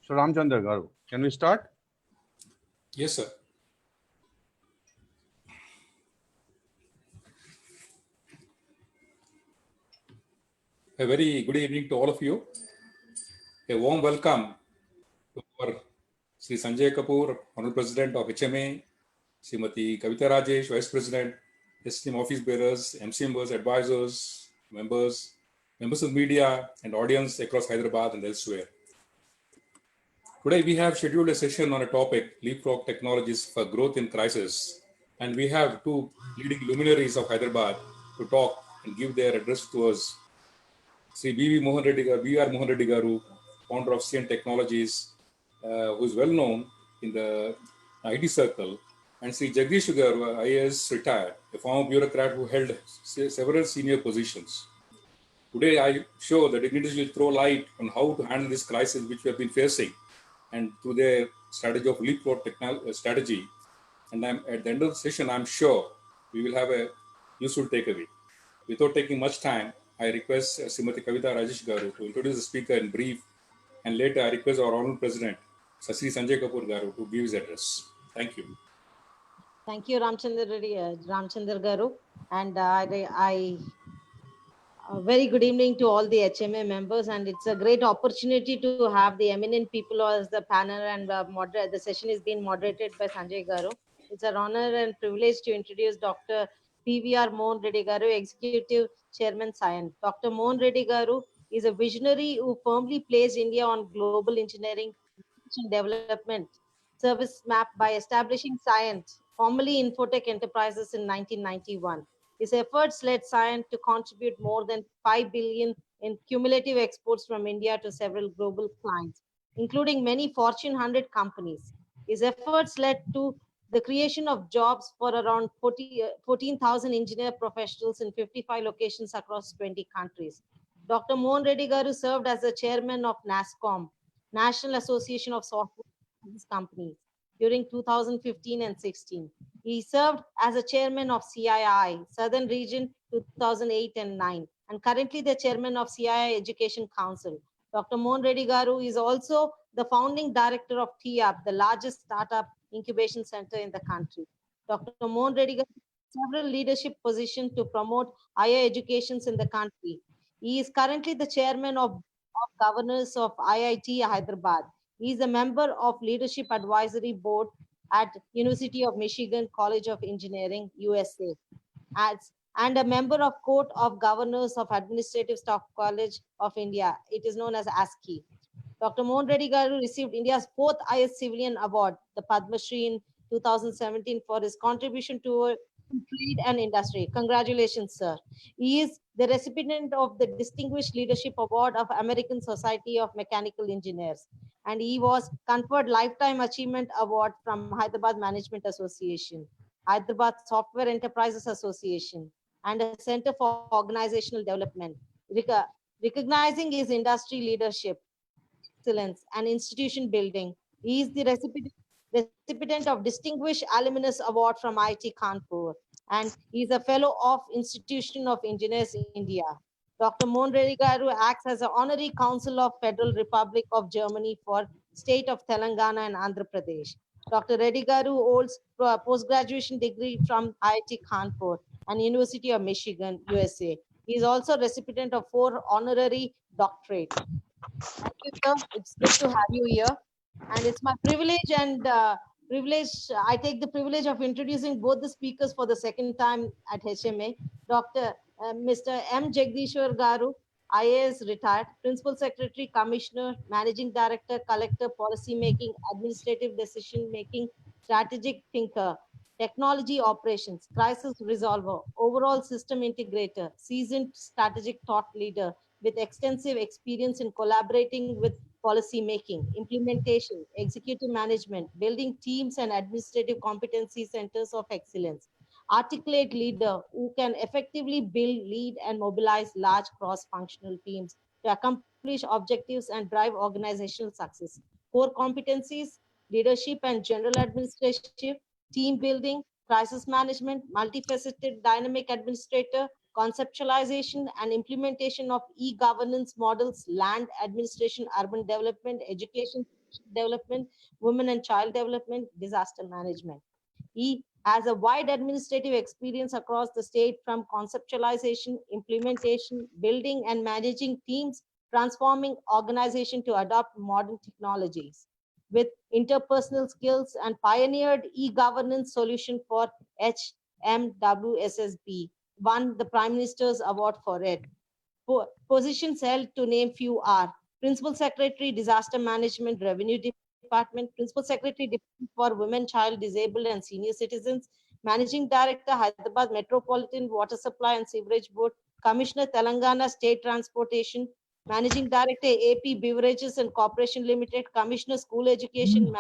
So Ramchandra Garu, can we start? Yes, sir. A very good evening to all of you. A warm welcome to our Sri Sanjay Kapoor, Honorable President of HMA, Srimati Kavita Rajesh, Vice President, esteemed office bearers, MC members, advisors, members of media and audience across Hyderabad and elsewhere. Today we have scheduled a session on a topic, leapfrog technologies for growth in crisis. And we have two leading luminaries of Hyderabad to talk and give their address to us. Sri B.V. Mohan Reddy, B.R. Mohan Reddy Garu, founder of CN Technologies, who is well known in the IT circle, and Sri Jagdish Garu, IAS retired, a former bureaucrat who held several senior positions. Today, I show the dignitaries will throw light on how to handle this crisis which we have been facing, and through their strategy of leapfrog strategy. And at the end of the session, I'm sure we will have a useful takeaway. Without taking much time, I request Srimati Kavita Rajesh Garu to introduce the speaker in brief, and later I request our Honorable President, Sri Sanjay Kapoor Garu, to give his address. Thank you. Thank you, Ramchandra Garu. And very good evening to all the HMA members, and it's a great opportunity to have the eminent people as the panel, and the session is being moderated by Sanjay Garu. It's an honor and privilege to introduce Dr. PVR Mohan Reddy Garu, Executive Chairman, Science. Dr. Mohan Reddy Garu is a visionary who firmly placed India on global engineering and development service map by establishing Science, formerly Infotech Enterprises, in 1991. His efforts led Science to contribute more than 5 billion in cumulative exports from India to several global clients, including many Fortune 100 companies. His efforts led to the creation of jobs for around 14,000 engineer professionals in 55 locations across 20 countries. Dr. Mohan Reddy Garu served as the chairman of NASSCOM, National Association of Software Companies, during 2015 and 16. He served as a chairman of CII, Southern Region, 2008 and 9, and currently the chairman of CII Education Council. Dr. Mohan Reddy Garu is also the founding director of TIAP, the largest startup incubation center in the country. Dr. Mohan Reddy Garu has several leadership positions to promote higher educations in the country. He is currently the chairman of governors of IIT Hyderabad. He is a member of Leadership Advisory Board at University of Michigan College of Engineering, USA, and a member of Court of Governors of Administrative Staff College of India. It is known as ASCI. Dr. Mohan Reddy Garu received India's fourth highest civilian award, the Padma Shri, in 2017 for his contribution to trade and industry. Congratulations, sir. He is the recipient of the Distinguished Leadership Award of American Society of Mechanical Engineers, and he was conferred Lifetime Achievement Award from Hyderabad Management Association, Hyderabad Software Enterprises Association, and a Center for Organizational Development, recognizing his industry leadership, excellence, and institution building. He is the recipient of Distinguished Alumnus Award from IIT Kanpur, and he is a fellow of Institution of Engineers India. Dr. Mohan Reddy Garu acts as an honorary council of Federal Republic of Germany for state of Telangana and Andhra Pradesh. Dr. Reddy Garu holds a post-graduation degree from IIT Kanpur and University of Michigan, USA. He is also recipient of 4 honorary doctorates. Thank you, sir. It's good to have you here. And it's my privilege I take the privilege of introducing both the speakers for the second time at HMA. Dr. Mr. M. Jagdishwar Garu, IAS retired, Principal Secretary, Commissioner, Managing Director, Collector, Policy Making, Administrative Decision Making, Strategic Thinker, Technology Operations, Crisis Resolver, Overall System Integrator, Seasoned Strategic Thought Leader with extensive experience in collaborating with policy making, implementation, executive management, building teams and administrative competency centers of excellence. Articulate leader who can effectively build, lead, and mobilize large cross-functional teams to accomplish objectives and drive organizational success. Core competencies, leadership and general administration, team building, crisis management, multifaceted dynamic administrator, conceptualization and implementation of e-governance models, land administration, urban development, education, development, women and child development, disaster management. He has a wide administrative experience across the state from conceptualization, implementation, building and managing teams, transforming organization to adopt modern technologies. With interpersonal skills and pioneered e-governance solution for HMWSSB, won the Prime Minister's Award for it. Positions held to name few are Principal Secretary, Disaster Management, Revenue Department, Principal Secretary for Women, Child, Disabled and Senior Citizens, Managing Director, Hyderabad Metropolitan Water Supply and Sewerage Board, Commissioner, Telangana State Transportation, Managing Director, AP Beverages and Corporation Limited, Commissioner, School Education,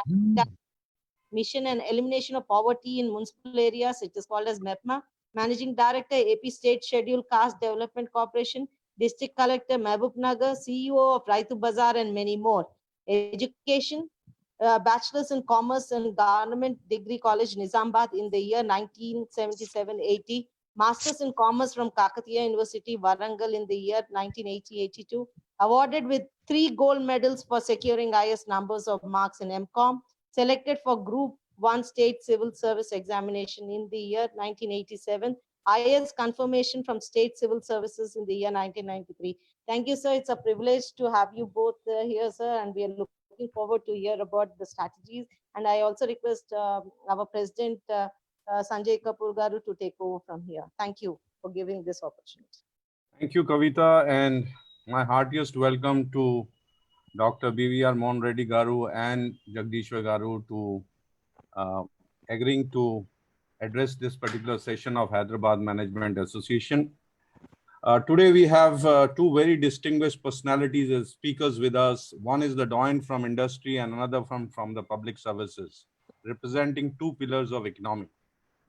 Mission and Elimination of Poverty in Municipal Areas, it is called as MEPMA, Managing Director, AP State Scheduled Caste Development Corporation, District Collector, Mehboob Nagar, CEO of Raitu Bazaar, and many more. Education, Bachelor's in Commerce and Government Degree College, Nizamabad in the year 1977-80, Masters in Commerce from Kakatiya University, Warangal in the year 1980-82, awarded with 3 gold medals for securing highest numbers of marks in MCOM, selected for Group 1 State Civil Service Examination in the year 1987, highest confirmation from State Civil Services in the year 1993. Thank you, sir. It's a privilege to have you both here, sir, and we are looking forward to hear about the strategies. And I also request our President, Sanjay Kapoor Garu, to take over from here. Thank you for giving this opportunity. Thank you, Kavita, and my heartiest welcome to Dr. BVR Mohan Reddy Garu and Jagdishwar Garu to agreeing to address this particular session of Hyderabad Management Association. Today we have 2 very distinguished personalities as speakers with us. One is the Doyen from industry and another from the public services, representing 2 pillars of economy.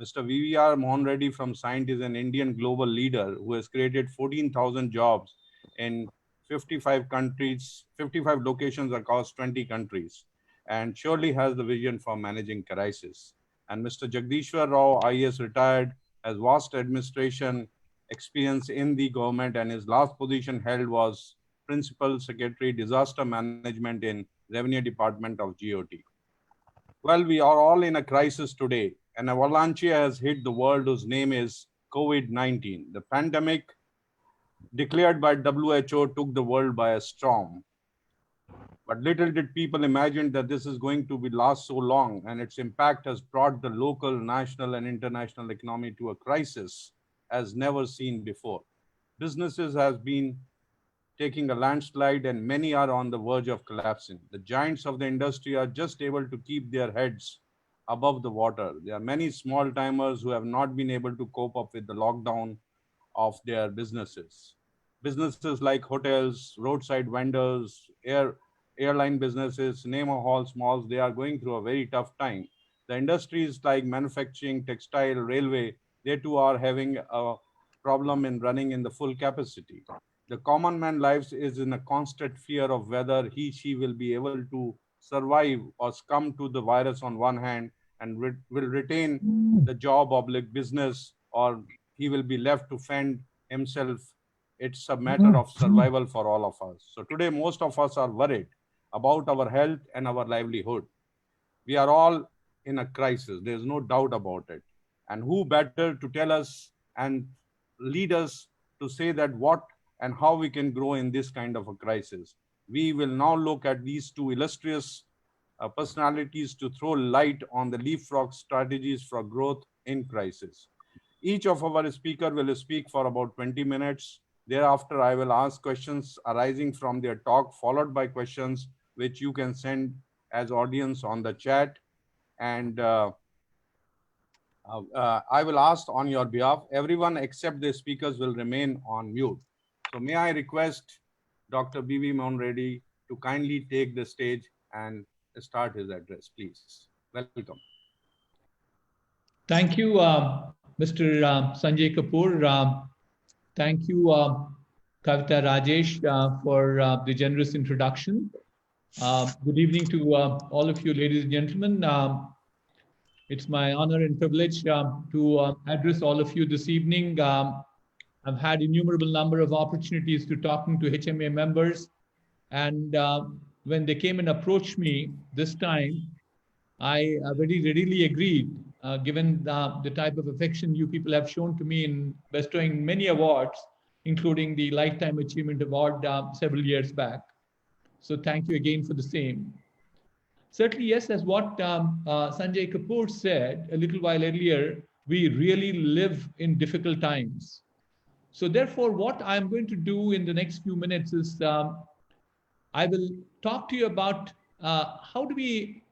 Mr. VVR Mohan Reddy from Science is an Indian global leader who has created 14,000 jobs in 55 countries, 55 locations across 20 countries, and surely has the vision for managing crisis. And Mr. Jagdishwar Rao, IAS retired, has vast administration experience in the government, and his last position held was Principal Secretary, Disaster Management in Revenue Department of GOT. Well, we are all in a crisis today. An avalanche has hit the world whose name is COVID-19. The pandemic declared by WHO took the world by a storm. But little did people imagine that this is going to last so long, and its impact has brought the local, national, and international economy to a crisis as never seen before. Businesses have been taking a landslide, and many are on the verge of collapsing. The giants of the industry are just able to keep their heads above the water. There are many small timers who have not been able to cope up with the lockdown of their businesses. Businesses like hotels, roadside vendors, airline businesses, cinema halls, malls, they are going through a very tough time. The industries like manufacturing, textile, railway, they too are having a problem in running in the full capacity. The common man lives is in a constant fear of whether she will be able to survive or succumb to the virus on one hand and will retain the job or business, or he will be left to fend himself. It's a matter of survival for all of us. So today, most of us are worried about our health and our livelihood. We are all in a crisis. There's no doubt about it. And who better to tell us and lead us to say that what and how we can grow in this kind of a crisis. We will now look at these 2 illustrious personalities to throw light on the leapfrog strategies for growth in crisis. Each of our speakers will speak for about 20 minutes. Thereafter, I will ask questions arising from their talk, followed by questions which you can send as audience on the chat. And I will ask on your behalf. Everyone except the speakers will remain on mute. So may I request Dr. B.V. Mohan Reddy to kindly take the stage and start his address, please. Welcome. Thank you, Mr. Sanjay Kapoor. Thank you, Kavita Rajesh, for the generous introduction. Good evening to all of you, ladies and gentlemen. It's my honor and privilege to address all of you this evening. I've had innumerable number of opportunities to talking to HMA members, and when they came and approached me this time, I very readily agreed, given the type of affection you people have shown to me in bestowing many awards, including the Lifetime Achievement Award several years back. So thank you again for the same. Certainly, yes, as what Sanjay Kapoor said a little while earlier, we really live in difficult times. So therefore, what I'm going to do in the next few minutes is I will talk to you about how do we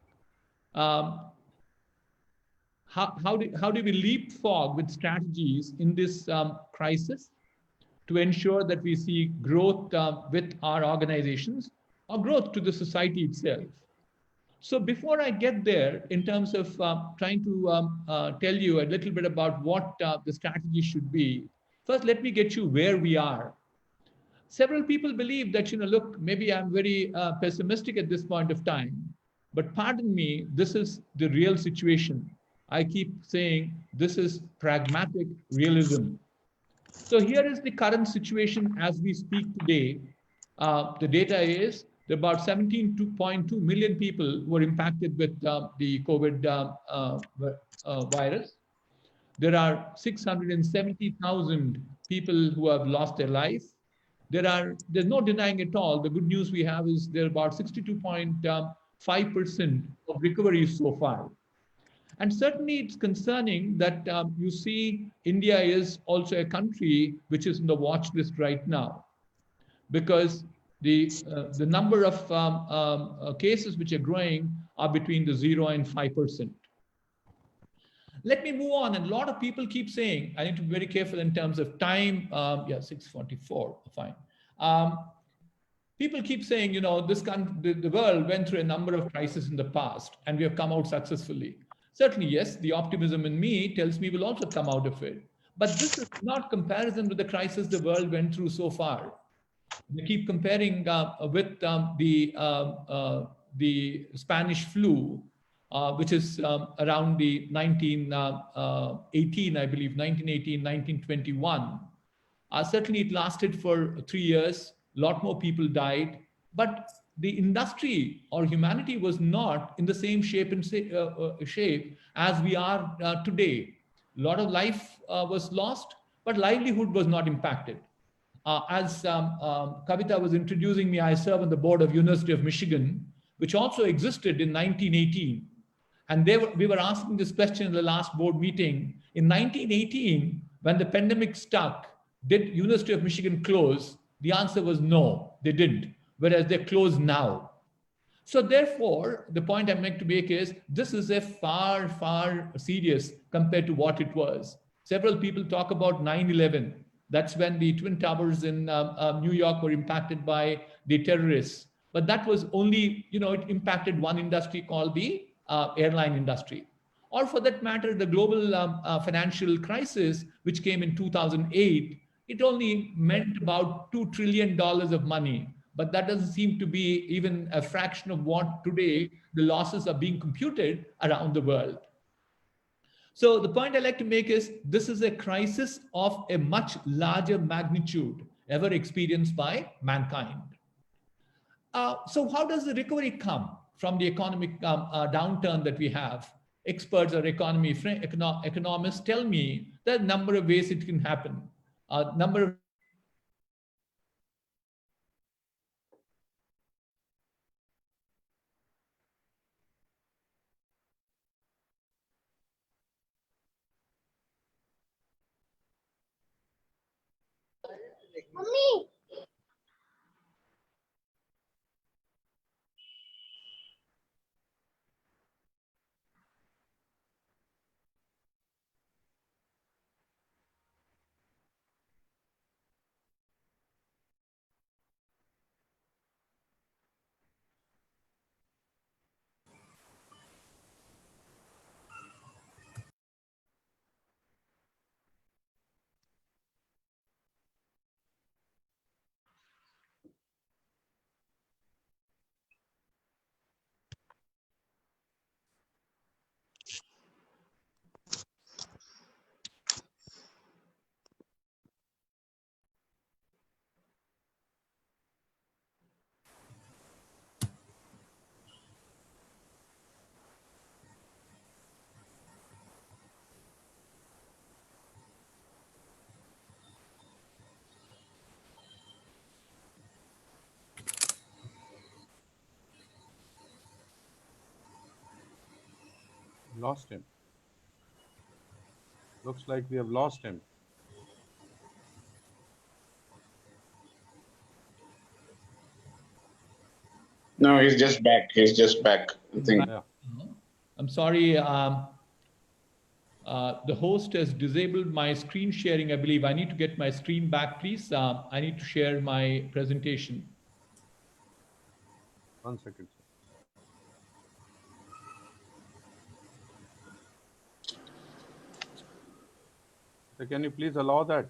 how do we leapfrog with strategies in this crisis to ensure that we see growth with our organizations or growth to the society itself. So before I get there, in terms of trying to tell you a little bit about what the strategy should be, first let me get you where we are. Several people believe that, look, maybe I'm very pessimistic at this point of time, but pardon me, this is the real situation. I keep saying this is pragmatic realism. So here is the current situation as we speak today. The data is about 17.2 million people were impacted with the COVID virus. There are 670,000 people who have lost their life. There's no denying at all. The good news we have is there are about 62.5% of recovery so far. And certainly it's concerning that you see India is also a country which is in the watch list right now, because the number of cases which are growing are between the 0 and 5%. Let me move on. And a lot of people keep saying, I need to be very careful in terms of time. Yeah, 6:44, fine. People keep saying, the world went through a number of crises in the past and we have come out successfully. Certainly, yes, the optimism in me tells me we'll also come out of it. But this is not comparison with the crisis the world went through so far. We keep comparing with the Spanish flu, which is around the 1918, I believe, 1918, 1921. Certainly, it lasted for 3 years. A lot more people died, but the industry or humanity was not in the same shape as we are today. A lot of life was lost, but livelihood was not impacted. As Kavita was introducing me, I serve on the board of University of Michigan, which also existed in 1918. And we were asking this question in the last board meeting. In 1918, when the pandemic struck, did University of Michigan close? The answer was no, they didn't, whereas they're closed now. So therefore, the point I'm meant to make is this is a far, far serious compared to what it was. Several people talk about 9/11. That's when the Twin Towers in New York were impacted by the terrorists. But that was only, it impacted one industry called the airline industry. Or for that matter, the global financial crisis, which came in 2008, it only meant about $2 trillion of money. But that doesn't seem to be even a fraction of what today the losses are being computed around the world. So the point I like to make is this is a crisis of a much larger magnitude ever experienced by mankind. So how does the recovery come from the economic downturn that we have? Experts or economists tell me there are a number of ways it can happen. Number of Mommy. lost him. Looks like we have lost him. No, he's just back. He's just back. I think. Yeah. I'm sorry. The host has disabled my screen sharing, I believe. I need to get my screen back, please. I need to share my presentation. 1 second. So can you please allow that?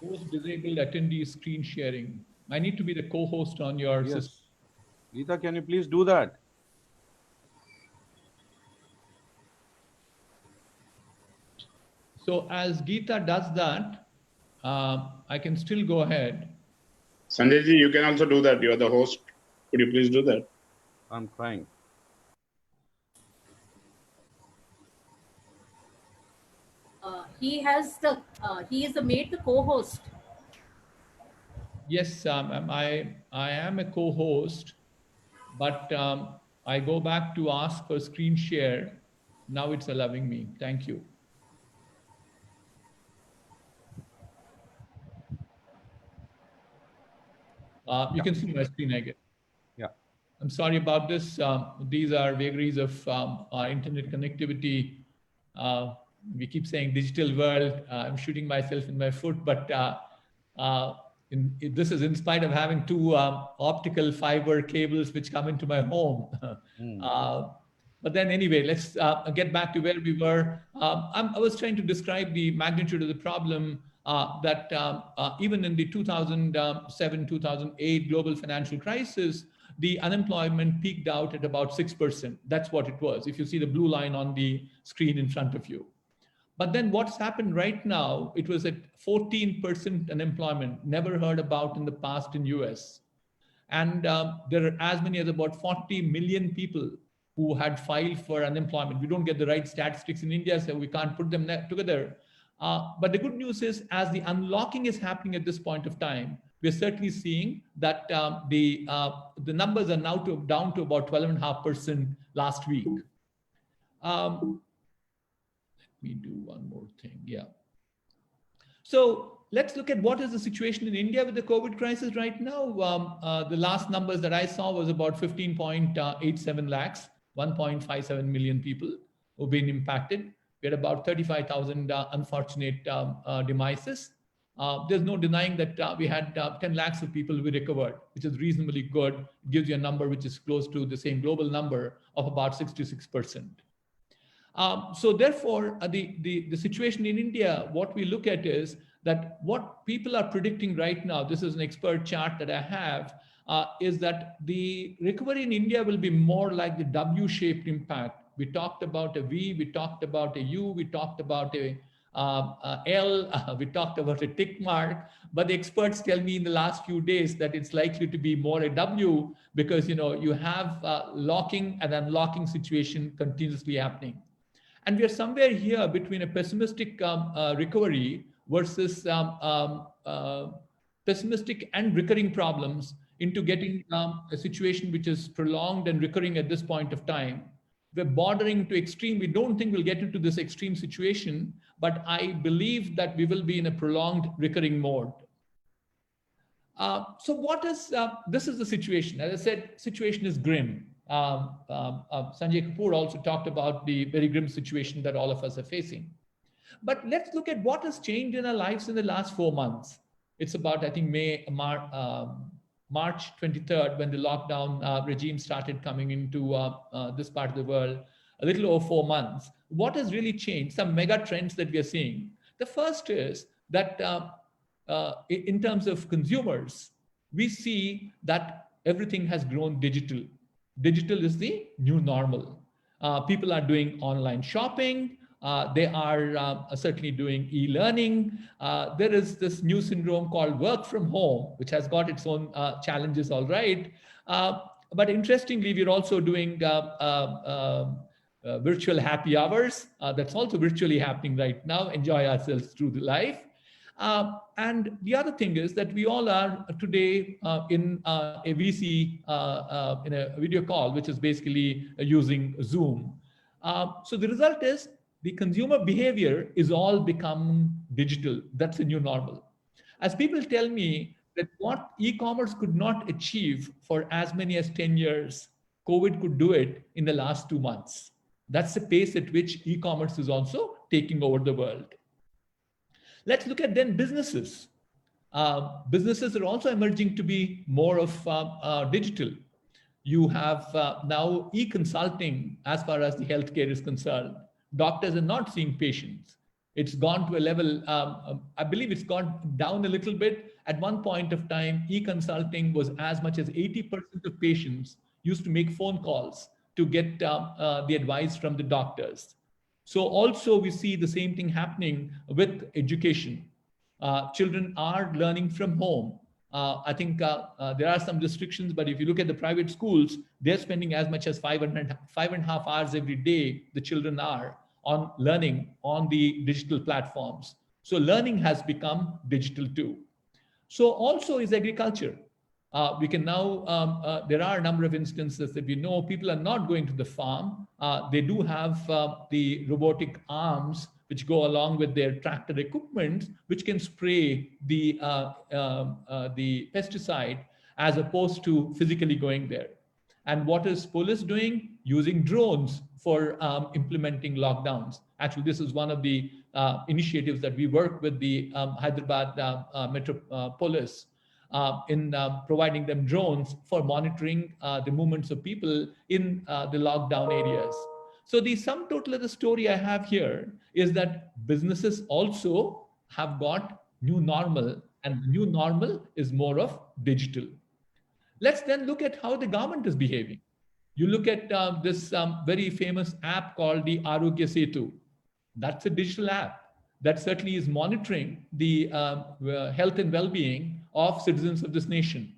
Host disabled attendee screen sharing. I need to be the co-host on your system. Yes. Geeta, can you please do that? So as Geeta does that, I can still go ahead. Sanjay ji, you can also do that. You are the host. Could you please do that? I'm trying. He is made the co-host. Yes, I am a co-host, but I go back to ask for screen share. Now it's allowing me. Thank you. You can see my screen, I guess. Yeah. I'm sorry about this. These are vagaries of our internet connectivity. We keep saying digital world. I'm shooting myself in my foot, but this is in spite of having two optical fiber cables which come into my home. But then anyway, let's get back to where we were. I was trying to describe the magnitude of the problem that even in the 2007-2008 global financial crisis, the unemployment peaked out at about 6%. That's what it was, if you see the blue line on the screen in front of you. But then what's happened right now, it was at 14% unemployment, never heard about in the past in US. And there are as many as about 40 million people who had filed for unemployment. We don't get the right statistics in India, so we can't put them together. But the good news is, as the unlocking is happening at this point of time, we're certainly seeing that the numbers are now down to about 12.5% last week. Let me do one more thing. Yeah. So let's look at what is the situation in India with the COVID crisis right now. The last numbers that I saw was about 15.87 lakhs, 1.57 million people who've been impacted. We had about 35,000 unfortunate demises. There's no denying that we had 10 lakhs of people who recovered, which is reasonably good. It gives you a number which is close to the same global number of about 66%. So therefore, the situation in India, what we look at is that what people are predicting right now, this is an expert chart that I have, is that the recovery in India will be more like the W-shaped impact. We talked about a V, we talked about a U, we talked about a L, we talked about a tick mark, but the experts tell me in the last few days that it's likely to be more a W because you have locking and unlocking situation continuously happening. And we are somewhere here between a pessimistic recovery versus pessimistic and recurring problems into getting a situation which is prolonged and recurring at this point of time. We're bordering to extreme. We don't think we'll get into this extreme situation, but I believe that we will be in a prolonged recurring mode. So what is, this is the situation. As I said, situation is grim. Sanjay Kapoor also talked about the very grim situation that all of us are facing. But let's look at what has changed in our lives in the last 4 months. It's about, I think, March 23rd, when the lockdown regime started coming into this part of the world, a little over 4 months. What has really changed? Some mega trends that we are seeing. The first is that in terms of consumers, we see that everything has grown digital. Digital is the new normal. People are doing online shopping. They are certainly doing e-learning. There is this new syndrome called work from home, which has got its own challenges, all right. But interestingly, we're also doing virtual happy hours. That's also virtually happening right now. Enjoy ourselves through the life. And the other thing is that we all are today in a VC, in a video call, which is basically using Zoom. So the result is the consumer behavior is all become digital. That's the new normal. As people tell me that what e-commerce could not achieve for as many as 10 years, COVID could do it in the last 2 months. That's the pace at which e-commerce is also taking over the world. Let's look at then businesses. Businesses are also emerging to be more of digital. You have now e-consulting as far as the healthcare is concerned. Doctors are not seeing patients. It's gone to a level, I believe it's gone down a little bit. At one point of time, e-consulting was as much as 80% of patients used to make phone calls to get the advice from the doctors. So also we see the same thing happening with education. Children are learning from home. I think there are some restrictions, but if you look at the private schools, they're spending as much as 5.5 hours every day, the children are, on learning on the digital platforms. So learning has become digital too. So also is agriculture. We can now, there are a number of instances that we know people are not going to the farm. They do have the robotic arms which go along with their tractor equipment, which can spray the pesticide as opposed to physically going there. And what is police doing? Using drones for implementing lockdowns. Actually, this is one of the initiatives that we work with the Hyderabad Metropolis in providing them drones for monitoring the movements of people in the lockdown areas. So the sum total of the story I have here is that businesses also have got new normal, and the new normal is more of digital. Let's then look at how the government is behaving. You look at this very famous app called the Arogya Setu. That's a digital app that certainly is monitoring the health and well-being of citizens of this nation.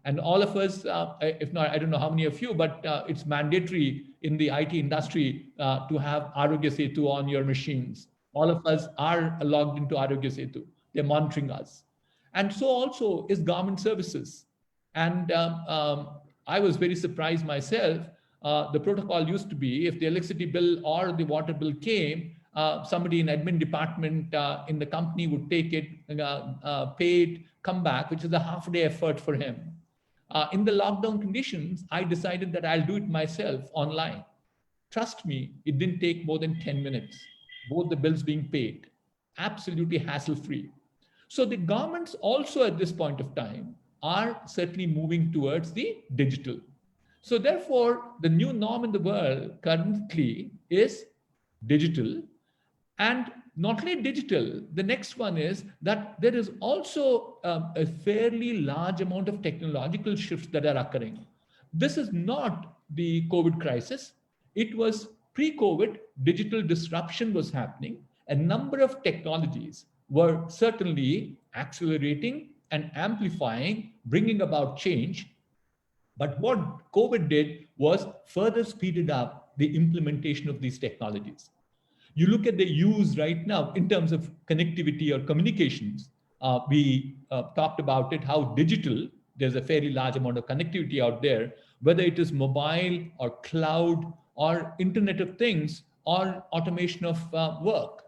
And all of us, if not, I don't know how many of you, but it's mandatory in the IT industry to have Arogya Setu on your machines. All of us are logged into Arogya Setu. They're monitoring us. And so also is government services. And I was very surprised myself. The protocol used to be if the electricity bill or the water bill came, somebody in admin department in the company would take it, pay it, come back, which is a half-day effort for him. In the lockdown conditions, I decided that I'll do it myself online. Trust me, it didn't take more than 10 minutes, both the bills being paid, absolutely hassle-free. So the governments also at this point of time are certainly moving towards the digital. So therefore, the new norm in the world currently is digital. And not only digital, the next one is that there is also a fairly large amount of technological shifts that are occurring. This is not the COVID crisis. It was pre-COVID, digital disruption was happening. A number of technologies were certainly accelerating and amplifying, bringing about change. But what COVID did was further speeded up the implementation of these technologies. You look at the use right now in terms of connectivity or communications. We talked about it, how digital, there's a fairly large amount of connectivity out there, whether it is mobile or cloud or Internet of Things or automation of work.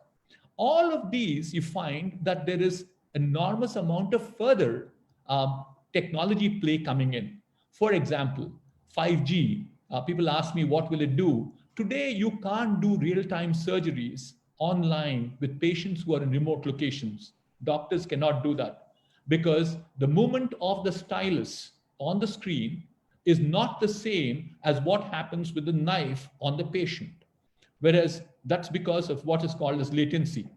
All of these, you find that there is enormous amount of further technology play coming in. For example, 5G, people ask me, what will it do? Today, you can't do real-time surgeries online with patients who are in remote locations. Doctors cannot do that because the movement of the stylus on the screen is not the same as what happens with the knife on the patient. Whereas that's because of what is called as latency.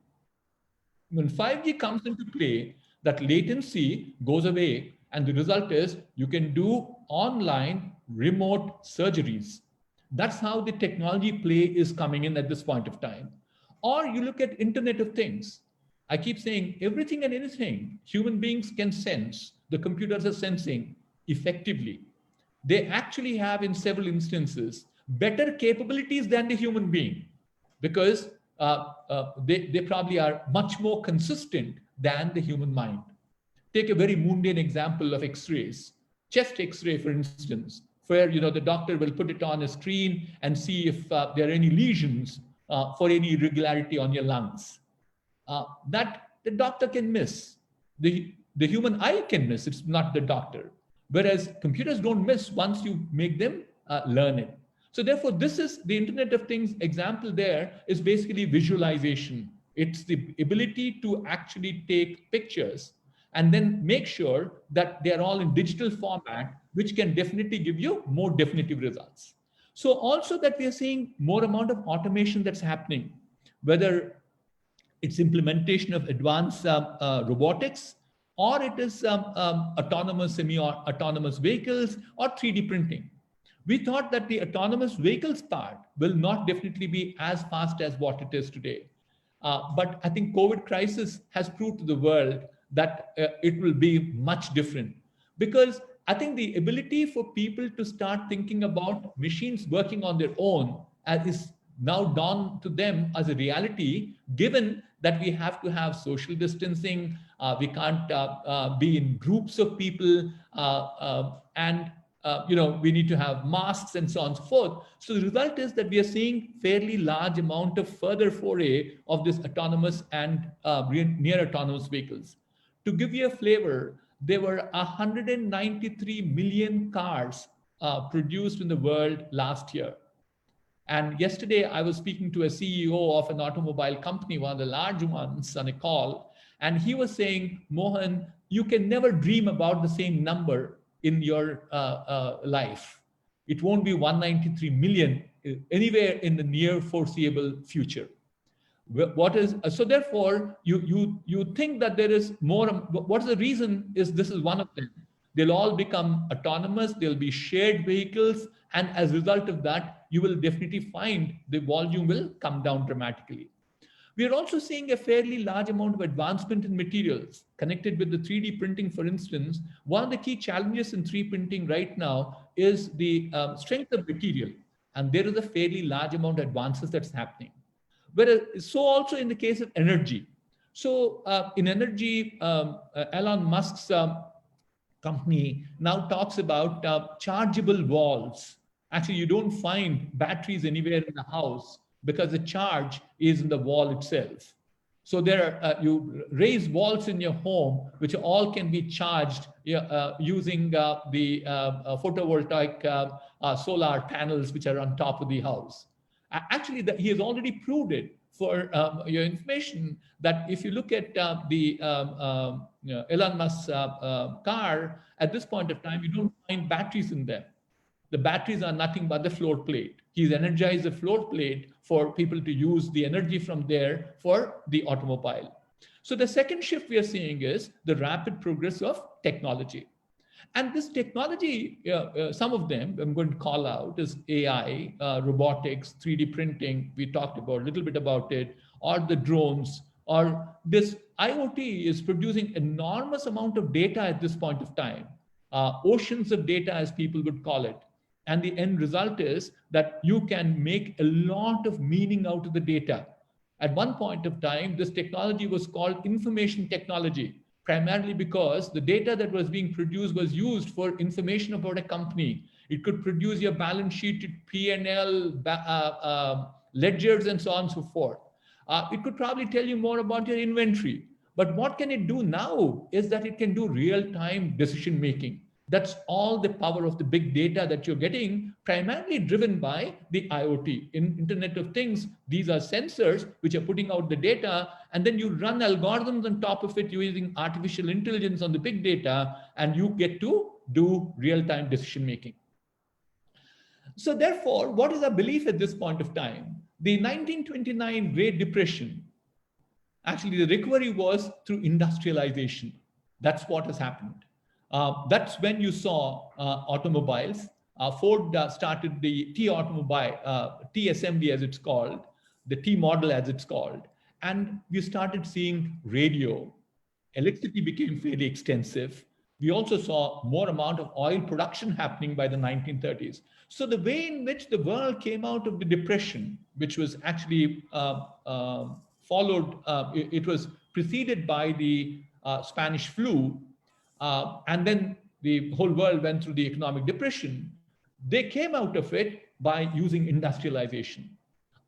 When 5G comes into play, that latency goes away, and the result is you can do online remote surgeries. That's how the technology play is coming in at this point of time. Or you look at Internet of Things. I keep saying everything and anything human beings can sense, the computers are sensing effectively. They actually have, in several instances, better capabilities than the human being, because they probably are much more consistent than the human mind. Take a very mundane example of X-rays, chest X-ray, for instance, where the doctor will put it on a screen and see if there are any lesions for any irregularity on your lungs. That the doctor can miss. The human eye can miss. It's not the doctor. Whereas computers don't miss once you make them learn it. So therefore, this is the Internet of Things example. There is basically visualization. It's the ability to actually take pictures and then make sure that they're all in digital format, which can definitely give you more definitive results. So also that we are seeing more amount of automation that's happening, whether it's implementation of advanced robotics, or it is autonomous, semi-autonomous vehicles, or 3D printing. We thought that the autonomous vehicles part will not definitely be as fast as what it is today. But I think COVID crisis has proved to the world that it will be much different, because I think the ability for people to start thinking about machines working on their own is now dawned to them as a reality, given that we have to have social distancing, we can't be in groups of people, and we need to have masks and so on and so forth. So the result is that we are seeing fairly large amount of further foray of this autonomous and near autonomous vehicles. To give you a flavor, there were 193 million cars produced in the world last year. And yesterday I was speaking to a CEO of an automobile company, one of the large ones, on a call. And he was saying, Mohan, you can never dream about the same number in your life. It won't be 193 million anywhere in the near foreseeable future. So therefore, you think that there is more. What's the reason? Is this is one of them. They'll all become autonomous. There'll be shared vehicles. And as a result of that, you will definitely find the volume will come down dramatically. We are also seeing a fairly large amount of advancement in materials connected with the 3D printing, for instance. One of the key challenges in 3D printing right now is the strength of material. And there is a fairly large amount of advances that's happening. So also in the case of energy. So in energy, Elon Musk's company now talks about chargeable walls. Actually, you don't find batteries anywhere in the house because the charge is in the wall itself. So there are, you raise walls in your home, which all can be charged using the photovoltaic solar panels, which are on top of the house. Actually, he has already proved it. For your information, that if you look at the Elon Musk's car, at this point of time, you don't find batteries in them. The batteries are nothing but the floor plate. He's energized the floor plate for people to use the energy from there for the automobile. So the second shift we are seeing is the rapid progress of technology. And this technology, some of them I'm going to call out is AI, robotics, 3D printing. We talked about a little bit about it, or the drones, or this IoT is producing enormous amount of data at this point of time, oceans of data, as people would call it. And the end result is that you can make a lot of meaning out of the data. At one point of time, this technology was called information technology, primarily because the data that was being produced was used for information about a company. It could produce your balance sheet, P&L, ledgers, and so on and so forth. It could probably tell you more about your inventory. But what can it do now is that it can do real-time decision-making. That's all the power of the big data that you're getting, primarily driven by the IoT. In Internet of Things, these are sensors which are putting out the data, and then you run algorithms on top of it using artificial intelligence on the big data, and you get to do real-time decision-making. So therefore, what is our belief at this point of time? The 1929 Great Depression, actually the recovery was through industrialization. That's what has happened. That's when you saw automobiles. Ford started the T automobile, T assembly as it's called, the T model as it's called. And we started seeing radio. Electricity became fairly extensive. We also saw more amount of oil production happening by the 1930s. So the way in which the world came out of the depression, which was actually followed, it was preceded by the Spanish flu, and then the whole world went through the economic depression. They came out of it by using industrialization.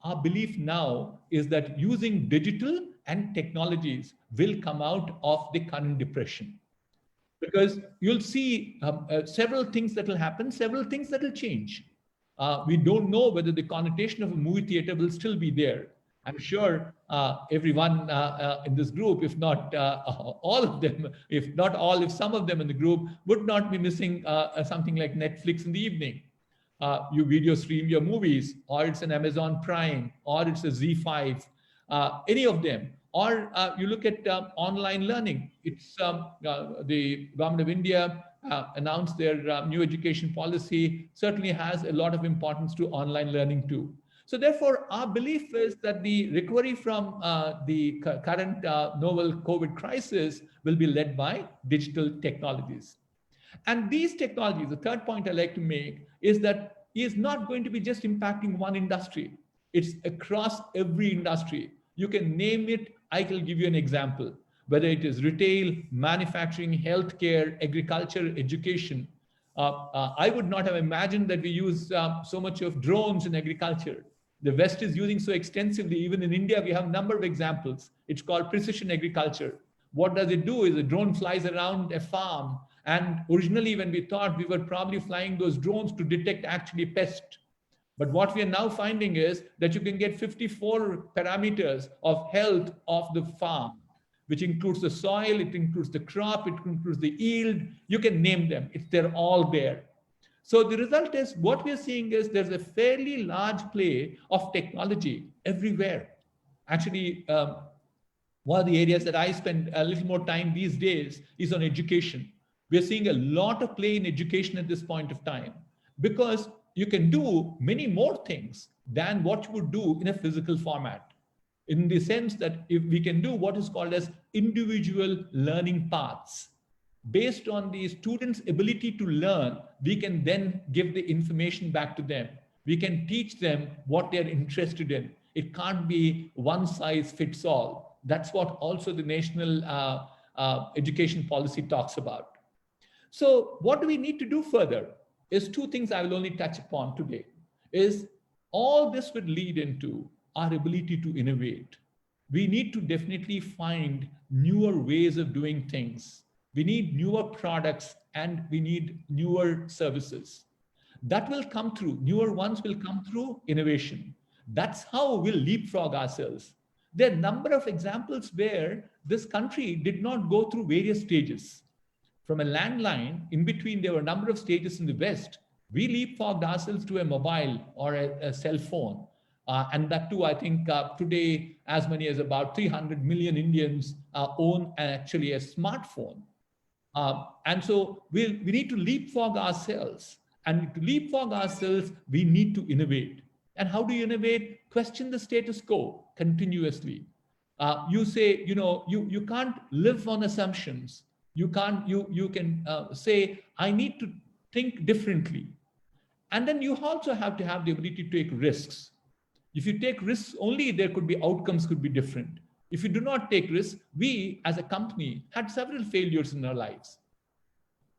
Our belief now is that using digital and technologies will come out of the current depression. Because you'll see several things that will happen, several things that will change. We don't know whether the connotation of a movie theater will still be there. I'm sure everyone in this group, if not all of them, if not all, if some of them in the group would not be missing something like Netflix in the evening. You video stream your movies, or it's an Amazon Prime, or it's a Z5, any of them. Or you look at online learning. It's the government of India announced their new education policy, certainly has a lot of importance to online learning too. So therefore, our belief is that the recovery from the current novel COVID crisis will be led by digital technologies. And these technologies, the third point I like to make is that is not going to be just impacting one industry. It's across every industry. You can name it. I will give you an example, whether it is retail, manufacturing, healthcare, agriculture, education. I would not have imagined that we use so much of drones in agriculture. The West is using so extensively. Even in India, we have a number of examples. It's called precision agriculture. What does it do is a drone flies around a farm. And originally, when we thought we were probably flying those drones to detect actually pests. But what we are now finding is that you can get 54 parameters of health of the farm, which includes the soil, it includes the crop, it includes the yield. You can name them. They're all there. So the result is what we're seeing is there's a fairly large play of technology everywhere. Actually, one of the areas that I spend a little more time these days is on education. We're seeing a lot of play in education at this point of time because you can do many more things than what you would do in a physical format. In the sense that if we can do what is called as individual learning paths, based on the students' ability to learn, we can then give the information back to them. We can teach them what they're interested in. It can't be one size fits all. That's what also the national education policy talks about. So what do we need to do further? Is two things I will only touch upon today. Is all this would lead into our ability to innovate. We need to definitely find newer ways of doing things. We need newer products and we need newer services. That will come through, newer ones will come through innovation. That's how we'll leapfrog ourselves. There are a number of examples where this country did not go through various stages. From a landline, in between there were a number of stages in the West. We leapfrogged ourselves to a mobile or a cell phone. And that too, I think today, as many as about 300 million Indians own actually a smartphone. And so we need to leapfrog ourselves. And to leapfrog ourselves, we need to innovate. And how do you innovate? Question the status quo continuously. You say, you can't live on assumptions. You can say, I need to think differently. And then you also have to have the ability to take risks. If you take risks only, there could be outcomes could be different. If you do not take risks, we as a company had several failures in our lives.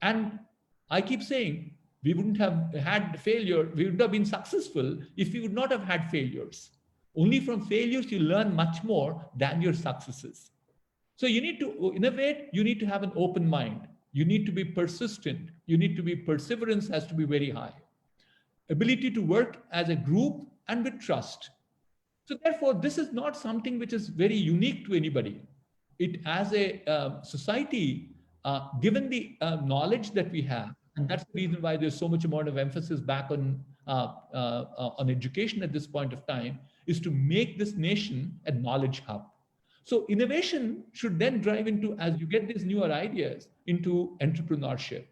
And I keep saying, we wouldn't have had failure, we would have been successful if we would not have had failures. Only from failures, you learn much more than your successes. So you need to innovate, you need to have an open mind. You need to be persistent. You need to be, perseverance has to be very high. Ability to work as a group and with trust. So therefore, this is not something which is very unique to anybody. It as a society, given the knowledge that we have, and that's the reason why there's so much amount of emphasis back on education at this point of time, is to make this nation a knowledge hub. So innovation should then drive into, as you get these newer ideas, into entrepreneurship.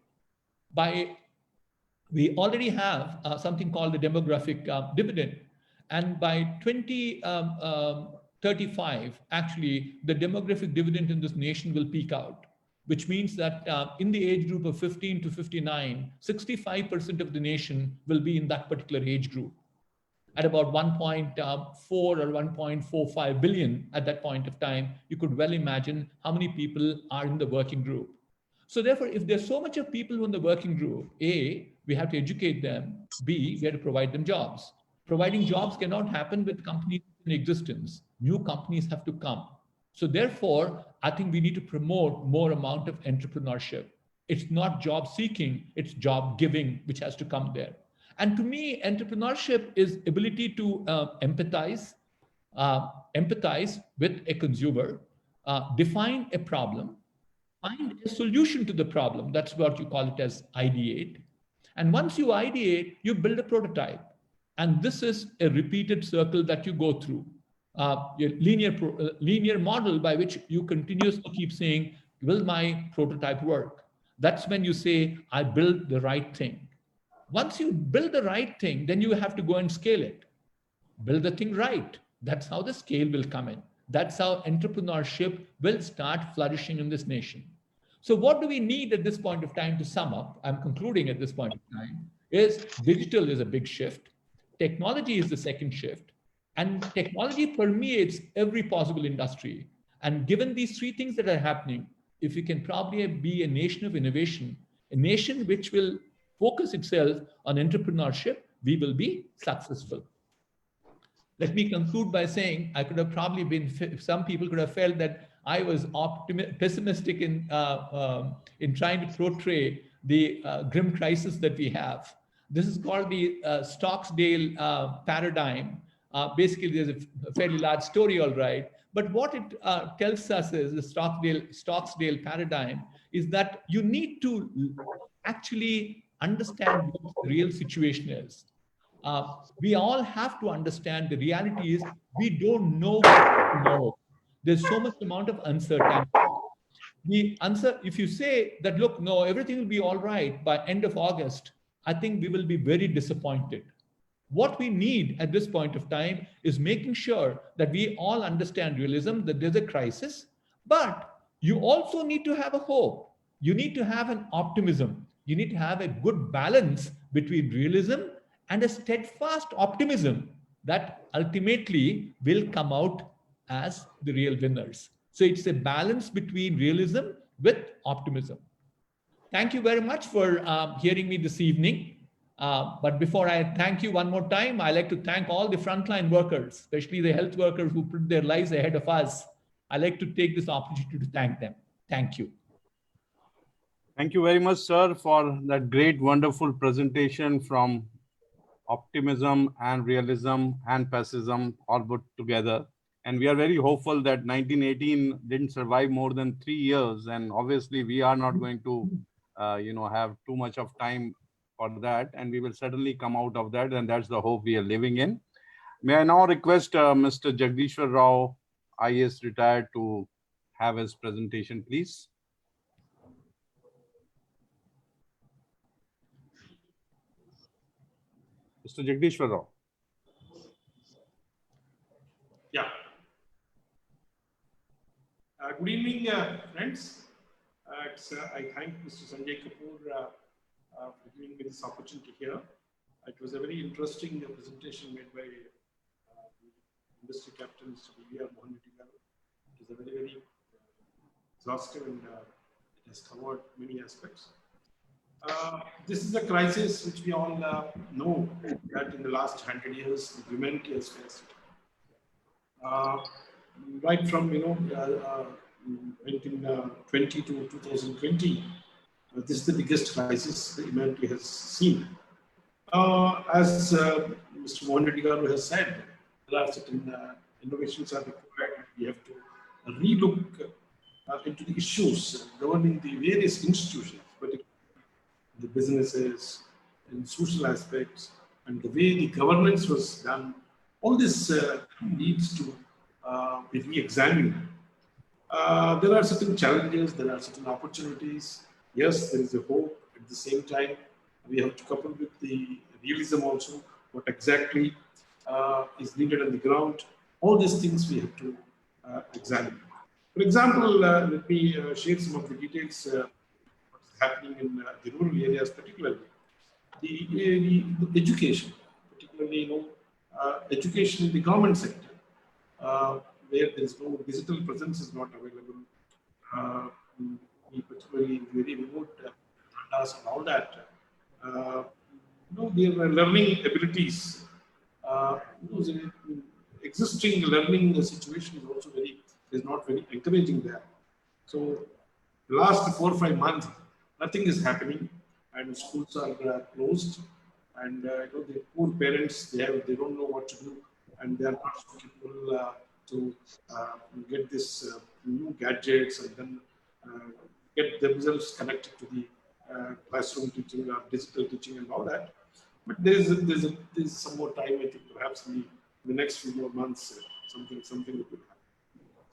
We already have something called the demographic dividend. And by 2035, actually, the demographic dividend in this nation will peak out. which means that in the age group of 15 to 59, 65% of the nation will be in that particular age group. At about 1.4 or 1.45 billion at that point of time, you could well imagine how many people are in the working group. So therefore, if there's so much of people in the working group, A, we have to educate them. B, we have to provide them jobs. Providing jobs cannot happen with companies in existence. New companies have to come. So therefore, I think we need to promote more amount of entrepreneurship. It's not job seeking, it's job giving, which has to come there. And to me, entrepreneurship is ability to empathize with a consumer, define a problem, find a solution to the problem. That's what you call it as ideate. And once you ideate, you build a prototype. And this is a repeated circle that you go through. Your linear model by which you continuously keep saying, will my prototype work? That's when you say, I built the right thing. Once you build the right thing, then you have to go and scale it. Build the thing right. That's how the scale will come in. That's how entrepreneurship will start flourishing in this nation. So what do we need at this point of time to sum up? I'm concluding at this point of time, is digital is a big shift. Technology is the second shift. And technology permeates every possible industry. And given these three things that are happening, if we can probably be a nation of innovation, a nation which will focus itself on entrepreneurship, we will be successful. Let me conclude by saying I could have probably been, some people could have felt that I was pessimistic in trying to portray the grim crisis that we have. This is called the Stocksdale paradigm. Basically, there's a fairly large story, all right. But what it tells us is the Stocksdale paradigm is that you need to actually understand what the real situation is. We all have to understand the reality is we don't know tomorrow. There's so much amount of uncertainty. The answer, if you say that, look, no, everything will be all right by end of August, I think we will be very disappointed. What we need at this point of time is making sure that we all understand realism, that there's a crisis, but you also need to have a hope. You need to have an optimism. You need to have a good balance between realism and a steadfast optimism that ultimately will come out as the real winners. So it's a balance between realism with optimism. Thank you very much for hearing me this evening. But before I thank you one more time, I like to thank all the frontline workers, especially the health workers who put their lives ahead of us. I like to take this opportunity to thank them. Thank you. Thank you very much, sir, for that great, wonderful presentation from optimism and realism and pessimism all put together. And we are very hopeful that 1918 didn't survive more than 3 years. And obviously, we are not going to, have too much of time for that. And we will certainly come out of that. And that's the hope we are living in. May I now request Mr. Jagdishwar Rao, IAS retired, to have his presentation, please. Mr. Jagdishwar Rao. Yeah. Good evening, friends. I thank Mr. Sanjay Kapoor for giving me this opportunity here. It was a very interesting presentation made by industry captain, Mr. BVR Mohan Reddy Garu. It is a very, very exhaustive and it has covered many aspects. This is a crisis which we all know that in the last 100 years, humanity has faced. Right from 1920 to 2020, this is the biggest crisis the humanity has seen. As Mr. Mohan Reddy Garu has said, there are certain innovations are required. We have to relook into the issues governing the various institutions, particularly the businesses and social aspects, and the way the governance was done. All this needs to be re-examined. There are certain challenges, there are certain opportunities. Yes, there is a hope. At the same time, we have to couple with the realism also, what exactly is needed on the ground. All these things we have to examine. For example, let me share some of the details what is happening in the rural areas, particularly the education, particularly education in the government sector, where there is no digital presence is not available, particularly in very remote areas and all that. Their learning abilities, those existing learning situation is also is not very encouraging there. So the last 4 or 5 months, nothing is happening, and schools are closed, and the poor parents they don't know what to do, and they are not capable to get this new gadgets and then get themselves connected to the classroom teaching or digital teaching and all that. But there's some more time. I think perhaps in the next few more months, something will happen.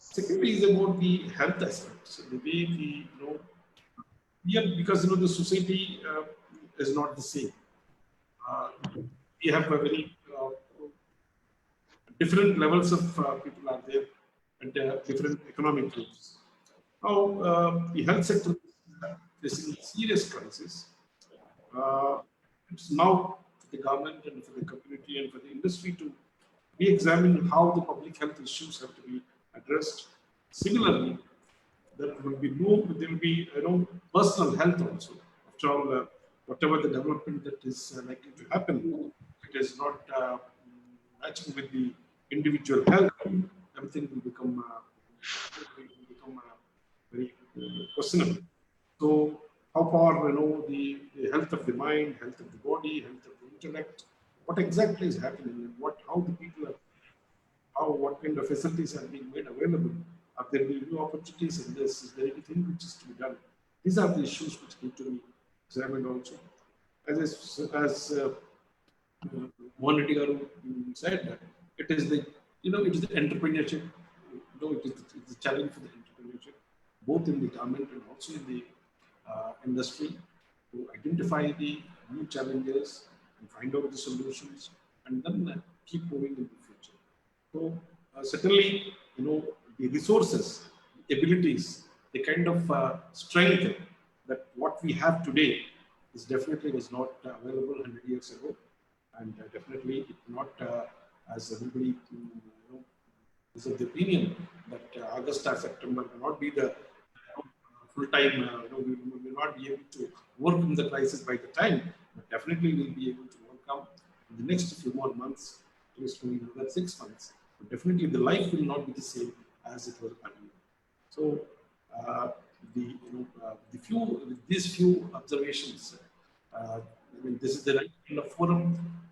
Secondly is about the health aspects. The way because the society is not the same. We have a very different levels of people are there and different economic groups. Now the health sector is facing a serious crisis. It's now for the government and for the community and for the industry to re-examine how the public health issues have to be addressed. Similarly, there will be personal health also. After all, whatever the development that is likely to happen, it is not matching with the individual health. Everything will become very questionable. So, how far the health of the mind, health of the body, health of the intellect, what exactly is happening, and how the people are, what kind of facilities are being made available. Are there new opportunities in this? Is there anything which is to be done? These are the issues which need to be examined also. As Mohan Reddy Garu said, it is the entrepreneurship. It is the challenge for the entrepreneurship, both in the government and also in the industry, to identify the new challenges and find out the solutions, and then keep moving in the future. So certainly, the resources, the abilities, the kind of strength that what we have today is definitely was not available 100 years ago, and definitely it not as everybody is of the opinion that August or September will not be the full time. We will not be able to overcome the crisis by the time, but definitely we'll be able to overcome in the next few more months, at least maybe another 6 months. But definitely the life will not be the same as it was earlier. So these few observations. This is the right kind of forum.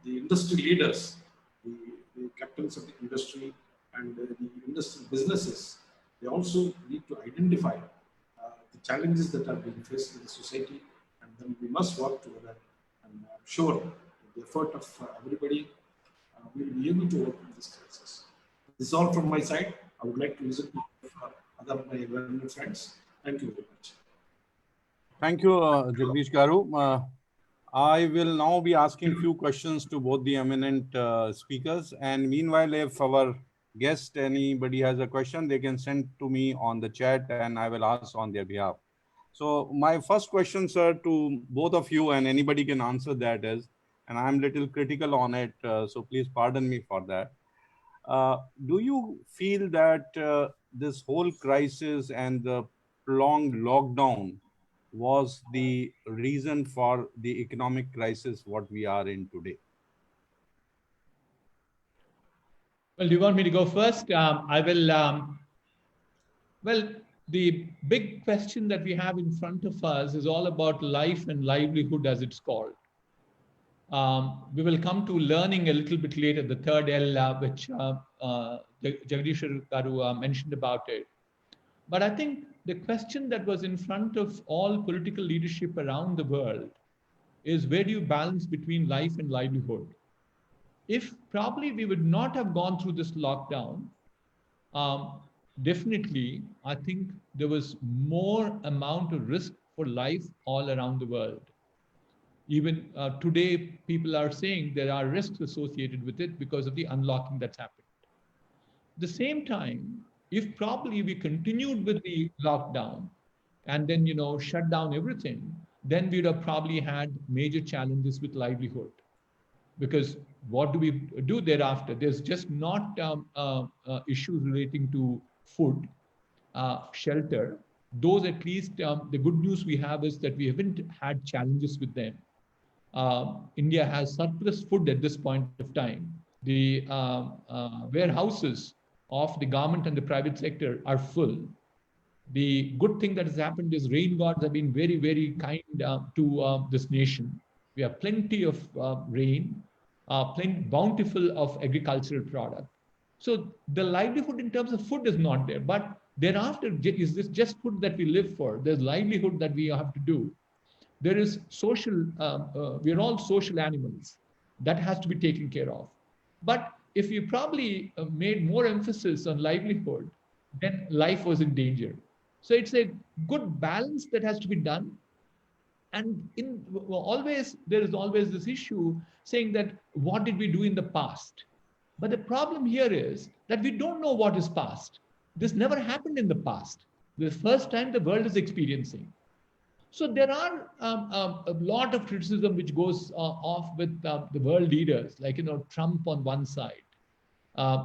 The industry leaders, the captains of the industry, and the industry businesses, they also need to identify the challenges that are being faced in the society, and then we must work together. And I'm sure with the effort of everybody, we will be able to overcome this crisis. This is all from my side. I would like to listen to other of my learned friends. Thank you very much. Thank you, Jagdish Garu. I will now be asking few questions to both the eminent speakers. And meanwhile, if our guest, anybody has a question, they can send to me on the chat and I will ask on their behalf. So my first question, sir, to both of you, and anybody can answer that is, and I'm little critical on it, so please pardon me for that. Do you feel that this whole crisis and the prolonged lockdown was the reason for the economic crisis what we are in today? Well, do you want me to go first? I will. Well, the big question that we have in front of us is all about life and livelihood, as it's called. We will come to learning a little bit later, the third L, which Jagdish Garu mentioned about it. But I think the question that was in front of all political leadership around the world is, where do you balance between life and livelihood? If probably we would not have gone through this lockdown, definitely, I think there was more amount of risk for life all around the world. Even today, people are saying there are risks associated with it because of the unlocking that's happened. At the same time, if probably we continued with the lockdown and then, shut down everything, then we'd have probably had major challenges with livelihood. Because what do we do thereafter? There's just not issues relating to food, shelter. Those, at least, the good news we have is that we haven't had challenges with them. India has surplus food at this point of time. The warehouses of the government and the private sector are full. The good thing that has happened is rain gods have been very, very kind to this nation. We have plenty of rain, plenty bountiful of agricultural product. So the livelihood in terms of food is not there. But thereafter, is this just food that we live for? There's livelihood that we have to do. There is social, we're all social animals. That has to be taken care of. But if we probably made more emphasis on livelihood, then life was in danger. So it's a good balance that has to be done. And there is always this issue saying that, what did we do in the past? But the problem here is that we don't know what is past. This never happened in the past. The first time the world is experiencing. So there are a lot of criticism which goes off with the world leaders, like, Trump on one side,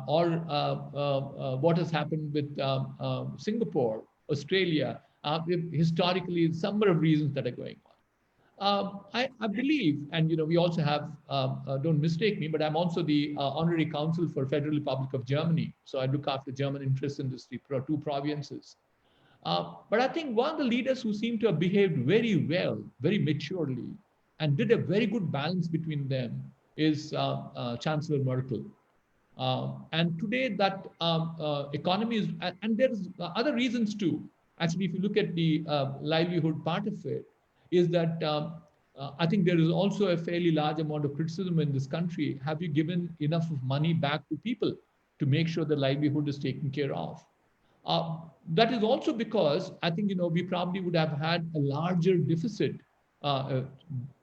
or what has happened with Singapore, Australia. Historically, a number of reasons that are going on. I believe, and we also have, don't mistake me, but I'm also the honorary counsel for Federal Republic of Germany. So I look after German interests in these two provinces. But I think one of the leaders who seemed to have behaved very well, very maturely, and did a very good balance between them is Chancellor Merkel. And today that economy is, and there's other reasons too. Actually, if you look at the livelihood part of it, is that I think there is also a fairly large amount of criticism in this country. Have you given enough of money back to people to make sure the livelihood is taken care of? That is also because I think, we probably would have had a larger deficit, a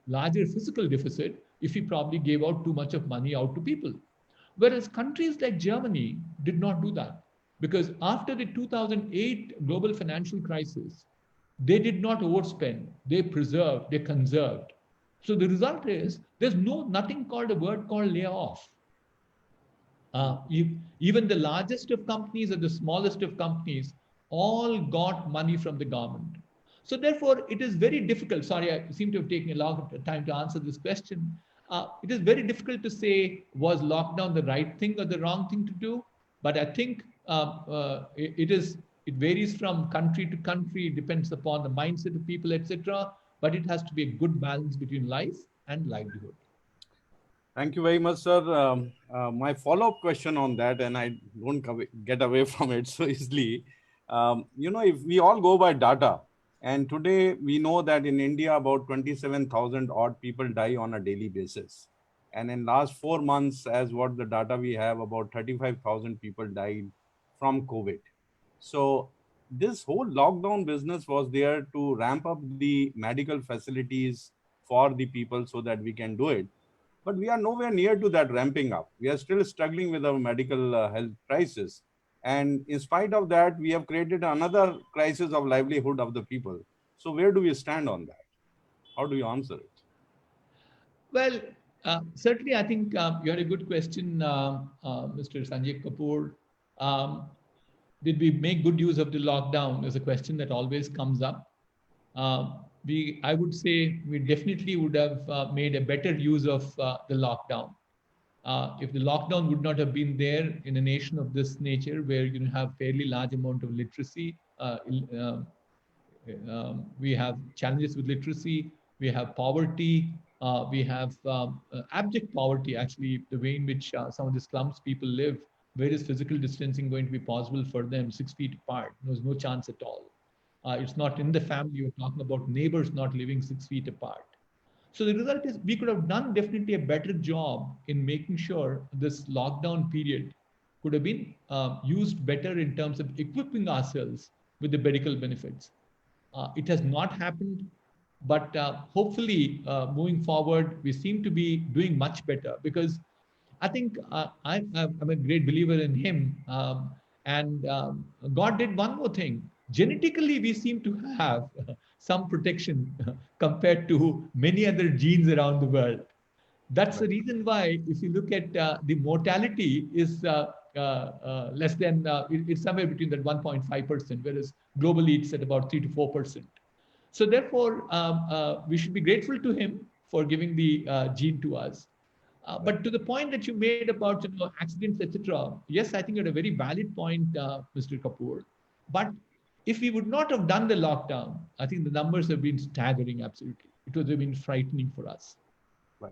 larger physical deficit, if we probably gave out too much of money out to people. Whereas countries like Germany did not do that, because after the 2008 global financial crisis, they did not overspend, they preserved, they conserved. So the result is there's nothing called a word called layoff. Even the largest of companies and the smallest of companies all got money from the government. So therefore, it is very difficult. Sorry, I seem to have taken a long time to answer this question. It is very difficult to say, was lockdown the right thing or the wrong thing to do? But I think it varies from country to country, it depends upon the mindset of people, etc. But it has to be a good balance between life and livelihood. Thank you very much, sir. My follow-up question on that, and I don't get away from it so easily. If we all go by data, and today we know that in India, about 27,000 odd people die on a daily basis. And in last 4 months, as what the data we have, about 35,000 people died from COVID. So this whole lockdown business was there to ramp up the medical facilities for the people so that we can do it. But we are nowhere near to that ramping up. We are still struggling with our medical health crisis. And in spite of that, we have created another crisis of livelihood of the people. So where do we stand on that? How do you answer it? Well, certainly, I think you had a good question, Mr. Sanjay Kapoor. Did we make good use of the lockdown is a question that always comes up. I would say we definitely would have made a better use of the lockdown. If the lockdown would not have been there in a nation of this nature, where you have fairly large amount of literacy, we have challenges with literacy, we have poverty, we have abject poverty, actually, the way in which some of the slums people live. Where is physical distancing going to be possible for them 6 feet apart? There's no chance at all. It's not in the family. You're talking about neighbors not living 6 feet apart. So the result is we could have done definitely a better job in making sure this lockdown period could have been used better in terms of equipping ourselves with the medical benefits. It has not happened, but hopefully moving forward, we seem to be doing much better, because I think I'm a great believer in him. And God did one more thing. Genetically, we seem to have some protection compared to many other genes around the world. That's the reason why, if you look at the mortality is less than, it's somewhere between that 1.5%, whereas globally it's at about 3 to 4%. So therefore, we should be grateful to him for giving the gene to us. But to the point that you made about accidents, etc., yes, I think you're a very valid point, Mr. Kapoor. But if we would not have done the lockdown, I think the numbers have been staggering. Absolutely, it would have been frightening for us. Right.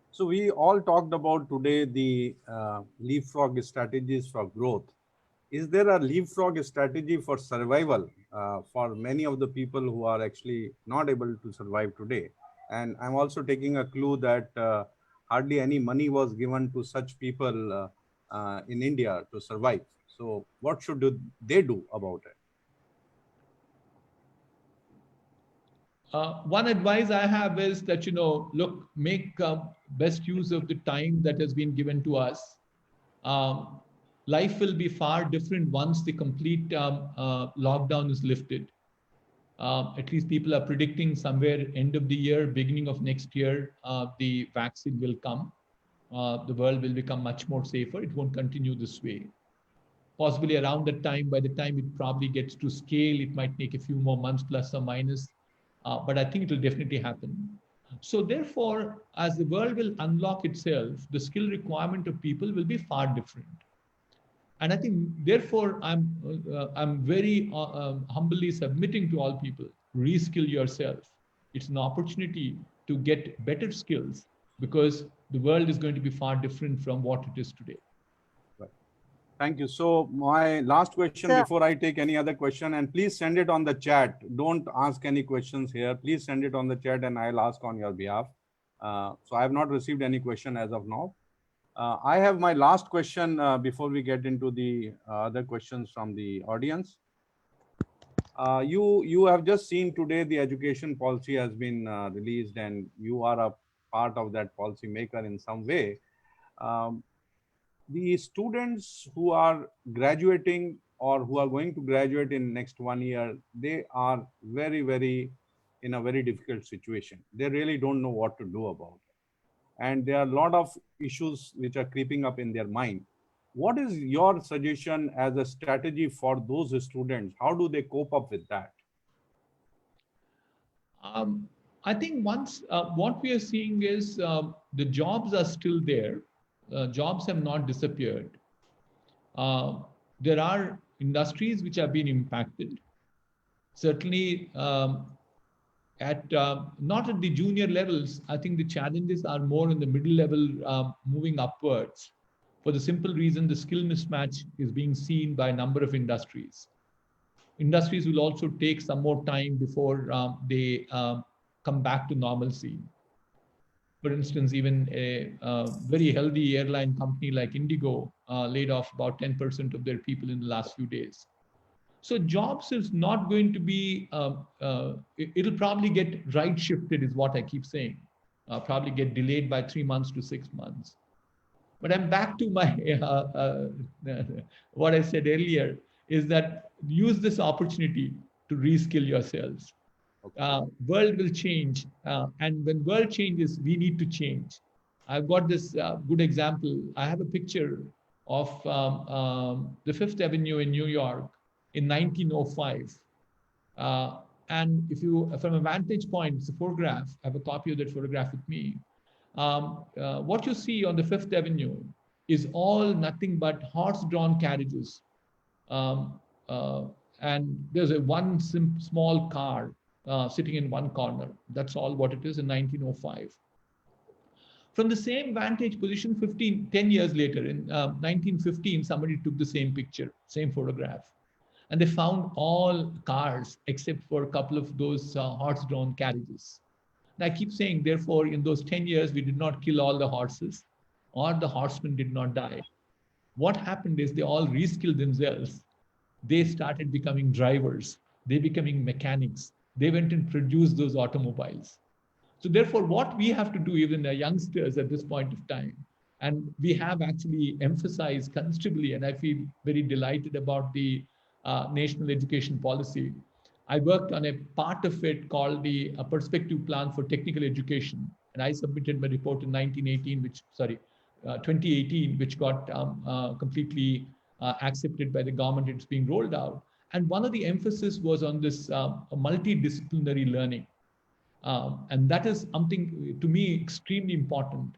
So we all talked about today the leapfrog strategies for growth. Is there a leapfrog strategy for survival for many of the people who are actually not able to survive today? And I'm also taking a clue that hardly any money was given to such people in India to survive. So what should they do about it? One advice I have is that, look, make best use of the time that has been given to us. Life will be far different once the complete lockdown is lifted. At least people are predicting somewhere end of the year, beginning of next year, the vaccine will come. The world will become much more safer. It won't continue this way. Possibly around that time, by the time it probably gets to scale, it might take a few more months plus or minus. But I think it will definitely happen. So therefore, as the world will unlock itself, the skill requirement of people will be far different. And I think, therefore, I'm very humbly submitting to all people, reskill yourself. It's an opportunity to get better skills because the world is going to be far different from what it is today. Right. Thank you. So my last question before I take any other question, and please send it on the chat. Don't ask any questions here. Please send it on the chat and I'll ask on your behalf. So I have not received any question as of now. I have my last question before we get into the other questions from the audience. You have just seen today the education policy has been released and you are a part of that policy maker in some way. The students who are graduating or who are going to graduate in next 1 year, they are in a very difficult situation. They really don't know what to do about it. And there are a lot of issues which are creeping up in their mind. What is your suggestion as a strategy for those students? How do they cope up with that? I think what we are seeing is the jobs are still there. Jobs have not disappeared. There are industries which have been impacted. Certainly, not at the junior levels, I think the challenges are more in the middle level, moving upwards. For the simple reason, the skill mismatch is being seen by a number of industries. Industries will also take some more time before they come back to normalcy. For instance, even a very healthy airline company like Indigo laid off about 10% of their people in the last few days. So jobs is not going to be, it'll probably get right shifted is what I keep saying, probably get delayed by 3 months to 6 months. But I'm back to my, what I said earlier is that use this opportunity to reskill yourselves. Okay. World will change. And when world changes, we need to change. I've got this good example. I have a picture of the Fifth Avenue in New York in 1905. And if you, from a vantage point, it's a photograph. I have a copy of that photograph with me. What you see on the Fifth Avenue is all nothing but horse-drawn carriages. And there's one small car sitting in one corner. That's all what it is in 1905. From the same vantage position, 10 years later, in 1915, somebody took the same picture, same photograph. And they found all cars except for a couple of those horse-drawn carriages. And I keep saying, therefore, in those 10 years, we did not kill all the horses or the horsemen did not die. What happened is they all reskilled themselves. They started becoming drivers. They becoming mechanics. They went and produced those automobiles. So therefore, what we have to do, even the youngsters at this point of time, And we have actually emphasized considerably, and I feel very delighted about the national education policy. I worked on a part of it called the Perspective Plan for Technical Education, and I submitted my report in 2018, which got completely accepted by the government. It's being rolled out. And one of the emphasis was on this multidisciplinary learning. And that is something, to me, extremely important.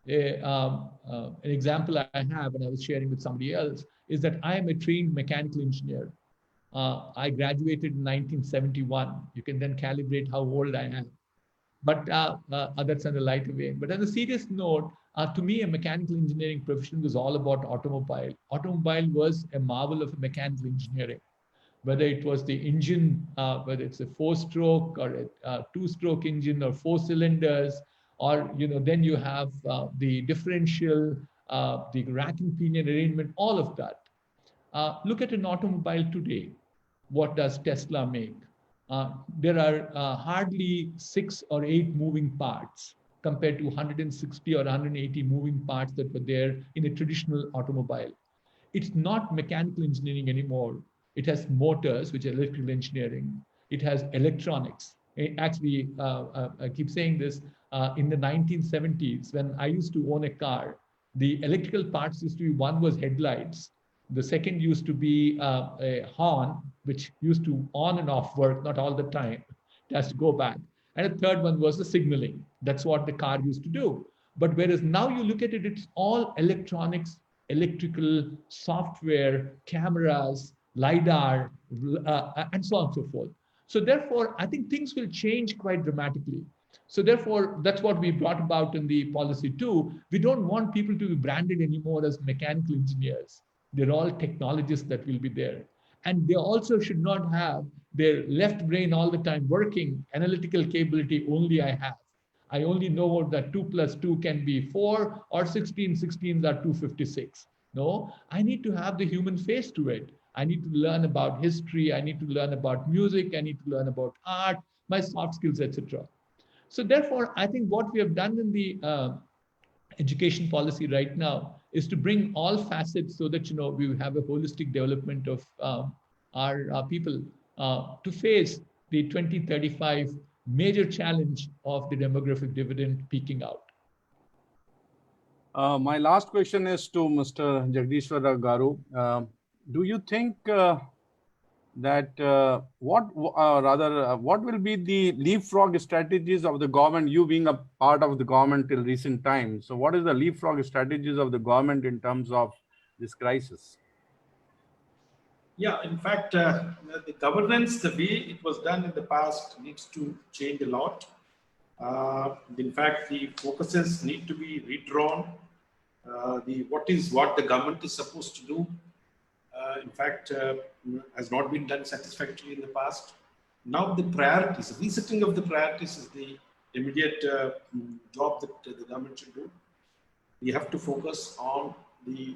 An example I have, and I was sharing with somebody else, is that I am a trained mechanical engineer. I graduated in 1971. You can then calibrate how old I am. But that's on a lighter vein. But on a serious note, to me, a mechanical engineering profession was all about automobile. Automobile was a marvel of mechanical engineering. Whether it was the engine, whether it's a 4-stroke or a 2-stroke engine or 4 cylinders, or then you have the differential, the rack and pinion arrangement, all of that. Look at an automobile today. What does Tesla make? There are hardly 6 or 8 moving parts compared to 160 or 180 moving parts that were there in a traditional automobile. It's not mechanical engineering anymore. It has motors, which are electrical engineering. It has electronics. Actually, I keep saying this, in the 1970s, when I used to own a car, the electrical parts used to be, one was headlights. The second used to be a horn, which used to on and off work, not all the time. It has to go back. And a third one was the signaling. That's what the car used to do. But whereas now you look at it, it's all electronics, electrical, software, cameras, LiDAR, and so on and so forth. So therefore, I think things will change quite dramatically. So therefore, that's what we brought about in the policy too. We don't want people to be branded anymore as mechanical engineers. They're all technologists that will be there. And they also should not have their left brain all the time working. Analytical capability only I have. I only know that 2 + 2 can be 4, or 16, 16s are 256. No, I need to have the human face to it. I need to learn about history. I need to learn about music. I need to learn about art, my soft skills, etc. So therefore, I think what we have done in the education policy right now is to bring all facets so that we have a holistic development of our people to face the 2035 major challenge of the demographic dividend peaking out. My last question is to Mr. Jagdishwar Garu. Do you think that what will be the leapfrog strategies of the government, you being a part of the government till recent times? So what is the leapfrog strategies of the government in terms of this crisis? Yeah, in fact, the governance, the way it was done in the past needs to change a lot. In fact, the focuses need to be redrawn. What the government is supposed to do, in fact, has not been done satisfactorily in the past. Now the priorities, resetting of the priorities is the immediate job that the government should do. We have to focus on the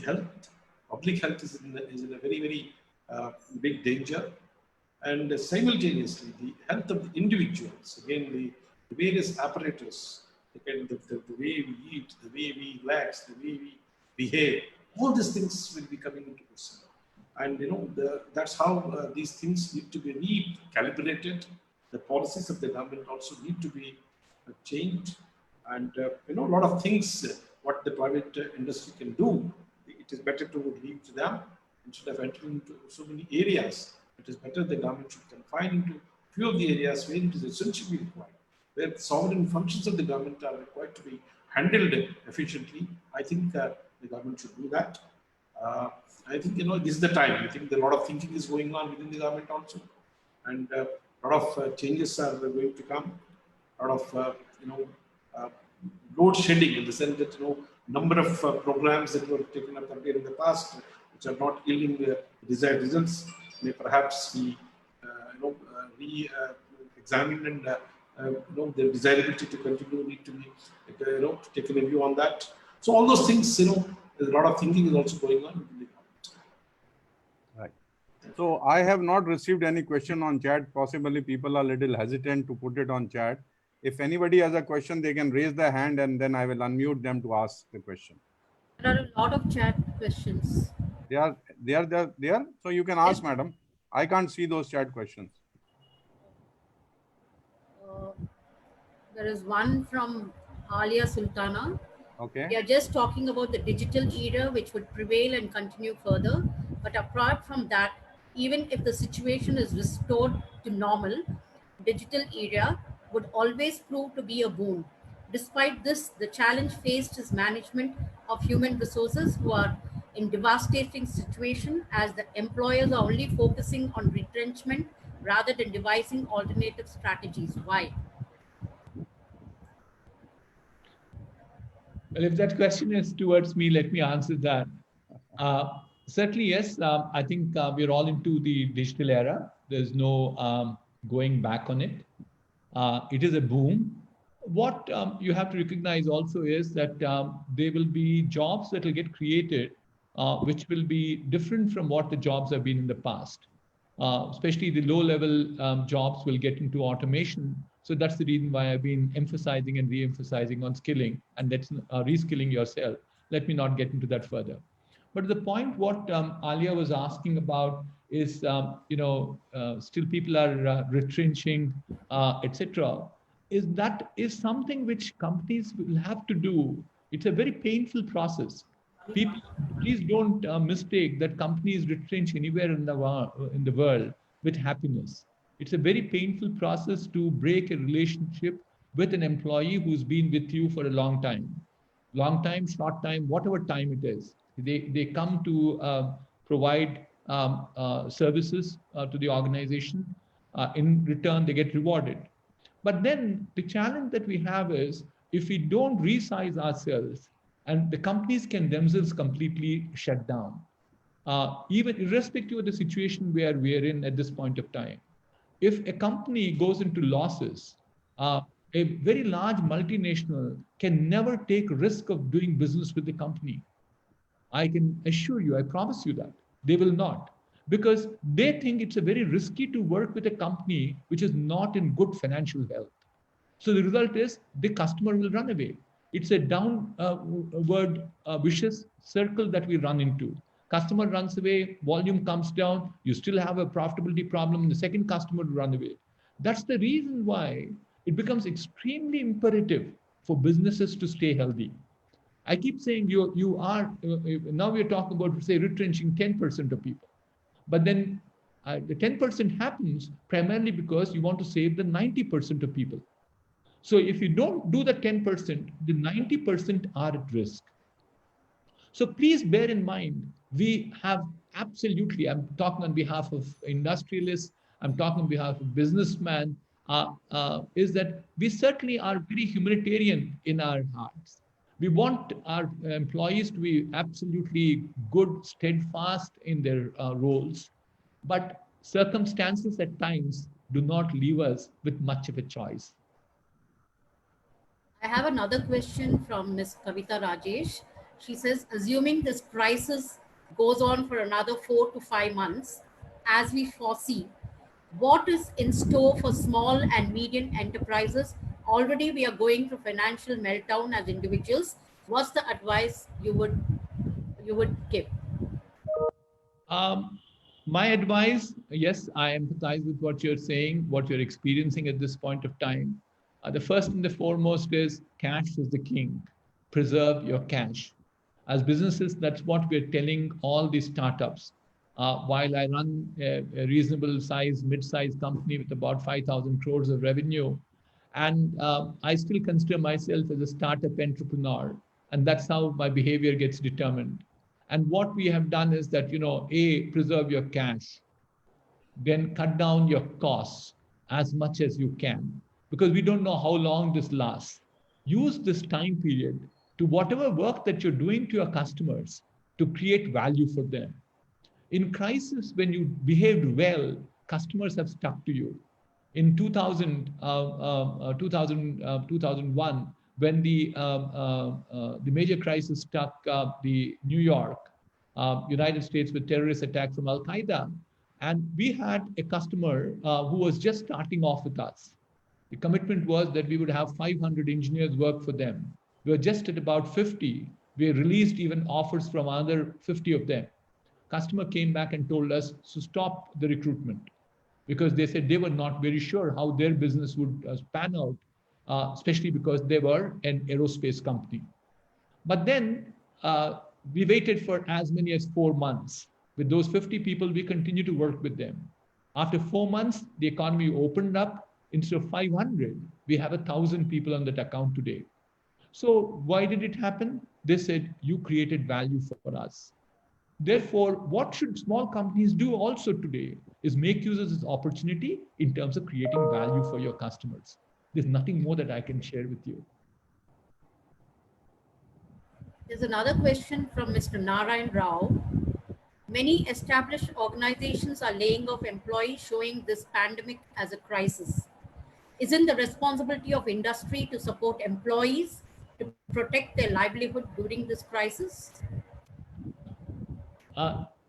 health. Public health is in a very, very big danger. And simultaneously, the health of the individuals, again, the various apparatus, again, the way we eat, the way we relax, the way we behave, all these things will be coming into question. And that's how these things need to be recalibrated. The policies of the government also need to be changed. And a lot of things what the private industry can do, it is better to leave to them instead of entering into so many areas. It is better the government should confine into few of the areas where it is essentially required, where sovereign functions of the government are required to be handled efficiently. I think the government should do that. I think this is the time. I think a lot of thinking is going on within the government also, and a lot of changes are going to come. A lot of load shedding in the sense that number of programs that were taken up earlier in the past, which are not yielding the desired results, may perhaps be re-examined, and the desirability to continue need to be taken a view on that. So all those things, there's a lot of thinking is also going on within the government. Right. So I have not received any question on chat. Possibly people are a little hesitant to put it on chat. If anybody has a question, they can raise their hand and then I will unmute them to ask the question. There are a lot of chat questions. They are there. So you can ask, madam. I can't see those chat questions. There is one from Alia Sultana. Okay. We are just talking about the digital era, which would prevail and continue further. But apart from that, even if the situation is restored to normal, digital era would always prove to be a boon. Despite this, the challenge faced is management of human resources who are in devastating situation as the employers are only focusing on retrenchment rather than devising alternative strategies. Why? Well, if that question is towards me, let me answer that. Certainly, yes. I think we're all into the digital era. There's no going back on it. It is a boom. What you have to recognize also is that there will be jobs that will get created, which will be different from what the jobs have been in the past. Especially the low-level jobs will get into automation. So that's the reason why I've been emphasizing and re-emphasizing on skilling and that's reskilling yourself. Let me not get into that further. But the point what Alia was asking about is, still people are retrenching, etc. Is something which companies will have to do. It's a very painful process. People, please don't mistake that companies retrench anywhere in the world with happiness. It's a very painful process to break a relationship with an employee who's been with you for a long time, short time, whatever time it is. They come to provide services to the organization. In return, they get rewarded. But then the challenge that we have is if we don't resize ourselves, and the companies can themselves completely shut down, even irrespective of the situation where we are in at this point of time. If a company goes into losses, a very large multinational can never take risk of doing business with the company. I can assure you, I promise you that they will not, because they think it's a very risky to work with a company which is not in good financial health. So the result is the customer will run away. It's a downward vicious circle that we run into. Customer runs away, volume comes down, you still have a profitability problem, and the second customer will run away. That's the reason why it becomes extremely imperative for businesses to stay healthy. I keep saying you are, now we're talking about, say, retrenching 10% of people. But then the 10% happens primarily because you want to save the 90% of people. So if you don't do the 10%, the 90% are at risk. So please bear in mind, we have absolutely, I'm talking on behalf of industrialists, I'm talking on behalf of businessmen, is that we certainly are very humanitarian in our hearts. We want our employees to be absolutely good, steadfast in their roles, but circumstances at times do not leave us with much of a choice. I have another question from Ms. Kavita Rajesh. She says, assuming this crisis goes on for another 4 to 5 months, as we foresee, what is in store for small and medium enterprises? Already we are going through financial meltdown as individuals. What's the advice you would give? My advice, yes, I empathize with what you're saying, what you're experiencing at this point of time. The first and the foremost is cash is the king. Preserve your cash. As businesses, that's what we're telling all these startups. While I run a reasonable size, mid-sized company with about 5,000 crores of revenue, and I still consider myself as a startup entrepreneur, and that's how my behavior gets determined. And what we have done is that, preserve your cash, then cut down your costs as much as you can, because we don't know how long this lasts. Use this time period to whatever work that you're doing to your customers to create value for them. In crisis, when you behaved well, customers have stuck to you. In 2001, when the major crisis struck the New York, United States with terrorist attack from Al-Qaeda, and we had a customer who was just starting off with us. The commitment was that we would have 500 engineers work for them. We were just at about 50. We released even offers from another 50 of them. Customer came back and told us to stop the recruitment because they said they were not very sure how their business would pan out, especially because they were an aerospace company. But then we waited for as many as 4 months. With those 50 people, we continued to work with them. After 4 months, the economy opened up. Instead of 500, we have 1,000 people on that account today. So why did it happen? They said, you created value for us. Therefore, what should small companies do also today is make use of this opportunity in terms of creating value for your customers. There's nothing more that I can share with you. There's another question from Mr. Narayan Rao. Many established organizations are laying off employees, showing this pandemic as a crisis. Isn't the responsibility of industry to support employees to protect their livelihood during this crisis?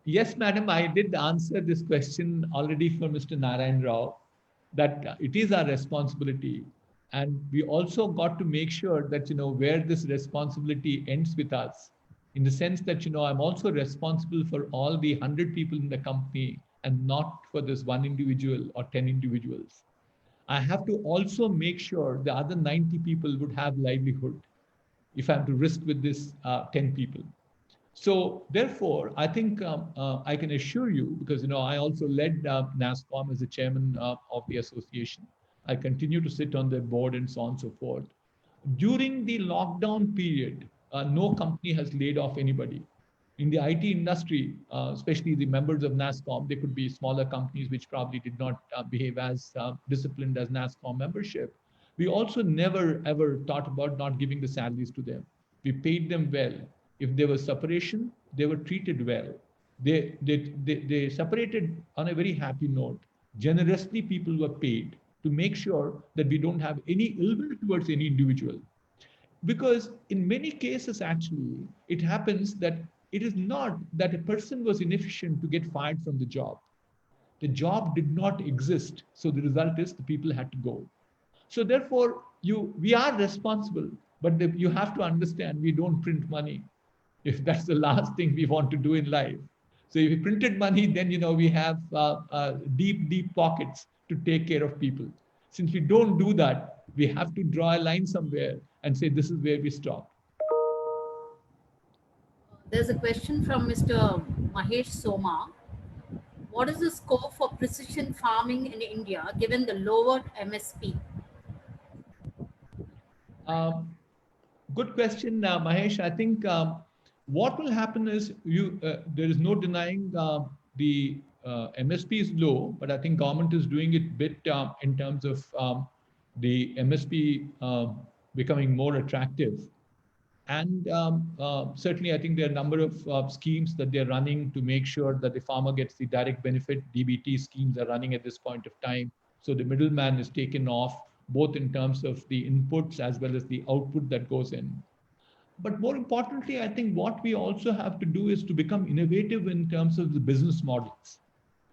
Yes, madam, I did answer this question already for Mr. Narayan Rao, that it is our responsibility. And we also got to make sure that, where this responsibility ends with us, in the sense that, I'm also responsible for all the 100 people in the company and not for this one individual or 10 individuals. I have to also make sure the other 90 people would have livelihood if I'm to risk with this 10 people. So therefore, I think I can assure you, because I also led NASSCOM as the chairman of the association. I continue to sit on the board and so on and so forth. During the lockdown period, no company has laid off anybody. In the IT industry, especially the members of NASSCOM, they could be smaller companies which probably did not behave as disciplined as NASSCOM membership. We also never ever thought about not giving the salaries to them. We paid them well. If there was separation, they were treated well. They separated on a very happy note. Generously, people were paid to make sure that we don't have any ill will towards any individual. Because in many cases, actually, it happens that it is not that a person was inefficient to get fired from the job. The job did not exist. So the result is the people had to go. So therefore, we are responsible, but you have to understand we don't print money. If that's the last thing we want to do in life. So if we printed money, then we have deep pockets to take care of people. Since we don't do that, we have to draw a line somewhere and say this is where we stop. There's a question from Mr. Mahesh Soma. What is the scope for precision farming in India given the lowered MSP? Good question, Mahesh. I think what will happen is there is no denying the MSP is low, but I think government is doing it bit in terms of the MSP becoming more attractive. And certainly, I think there are a number of schemes that they're running to make sure that the farmer gets the direct benefit. DBT schemes are running at this point of time. So the middleman is taken off, both in terms of the inputs as well as the output that goes in. But more importantly, I think what we also have to do is to become innovative in terms of the business models.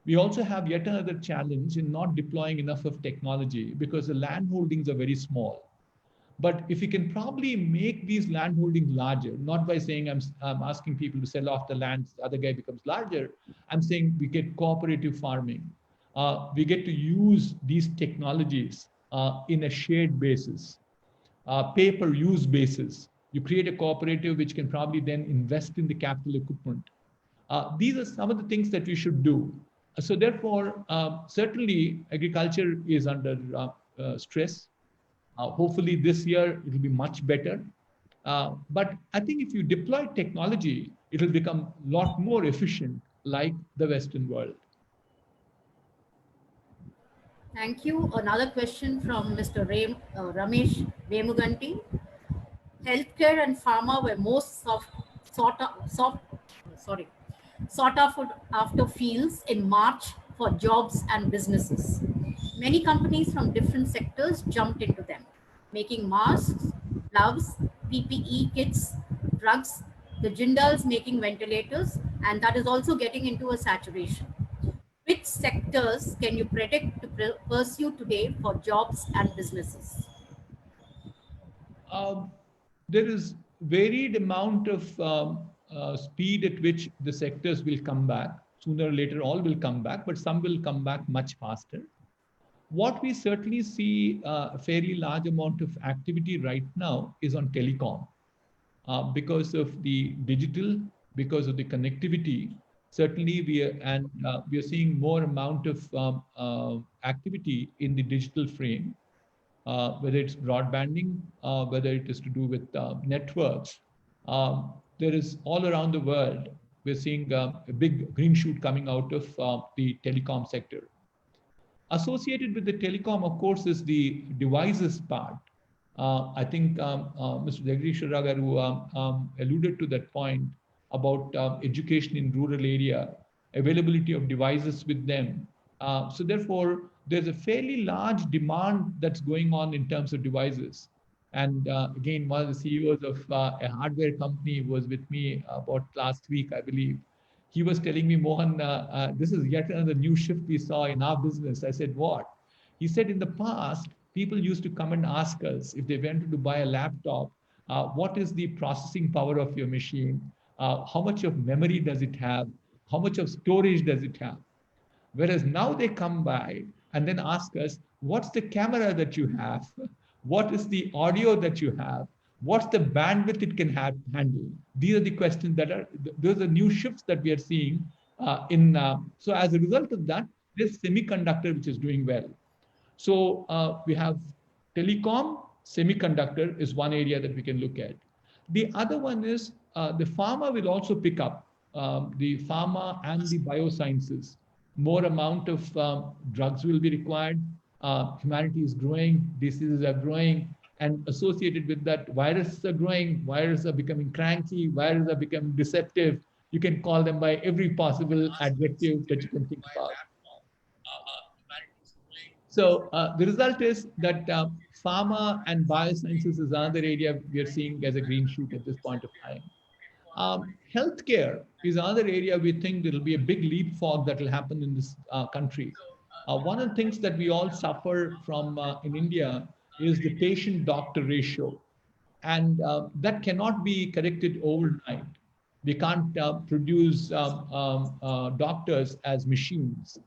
We also have yet another challenge in not deploying enough of technology because the land holdings are very small. But if we can probably make these land holdings larger, not by saying I'm asking people to sell off the land, the other guy becomes larger. I'm saying we get cooperative farming. We get to use these technologies in a shared basis, pay-per-use basis. You create a cooperative which can probably then invest in the capital equipment. These are some of the things that we should do. So therefore, certainly agriculture is under stress. Hopefully this year it will be much better. But I think if you deploy technology, it will become a lot more efficient like the Western world. Thank you. Another question from Mr. Ramesh Vemuganti. Healthcare and pharma were most sought after fields in March for jobs and businesses. Many companies from different sectors jumped into them, making masks, gloves, PPE kits, drugs, the Jindals making ventilators, and that is also getting into a saturation. which sectors can you predict to pursue today for jobs and businesses? There is varied amount of speed at which the sectors will come back. Sooner or later, all will come back, but some will come back much faster. What we certainly see a fairly large amount of activity right now is on telecom. Because of the digital, because of the connectivity, certainly we are seeing more amount of activity in the digital frame. Whether it's broadbanding, whether it is to do with networks. There is all around the world, we're seeing a big green shoot coming out of the telecom sector. Associated with the telecom, of course, is the devices part. I think Mr. Jagdish Garu alluded to that point about education in rural area, availability of devices with them. So therefore, there's a fairly large demand that's going on in terms of devices. And again, one of the CEOs of a hardware company was with me about last week, I believe. He was telling me, Mohan, this is yet another new shift we saw in our business. I said, what? He said, in the past, people used to come and ask us if they wanted to buy a laptop, what is the processing power of your machine? How much of memory does it have? How much of storage does it have? Whereas now they come by and then ask us, what's the camera that you have? What is the audio that you have? What's the bandwidth it can handle? These are the questions that are, those are new shifts that we are seeing so as a result of that, there's semiconductor, which is doing well. So we have telecom, semiconductor is one area that we can look at. The other one is the pharma will also pick up, the pharma and the biosciences. More amount of drugs will be required. Humanity is growing, diseases are growing, and associated with that, viruses are growing, viruses are becoming cranky, viruses are becoming deceptive. You can call them by every possible adjective that you can think about. So the result is that pharma and biosciences is another area we are seeing as a green shoot at this point of time. Healthcare is another area we think there will be a big leapfrog that will happen in this country. One of the things that we all suffer from in India is the patient-doctor ratio. And that cannot be corrected overnight. We can't produce doctors as machines.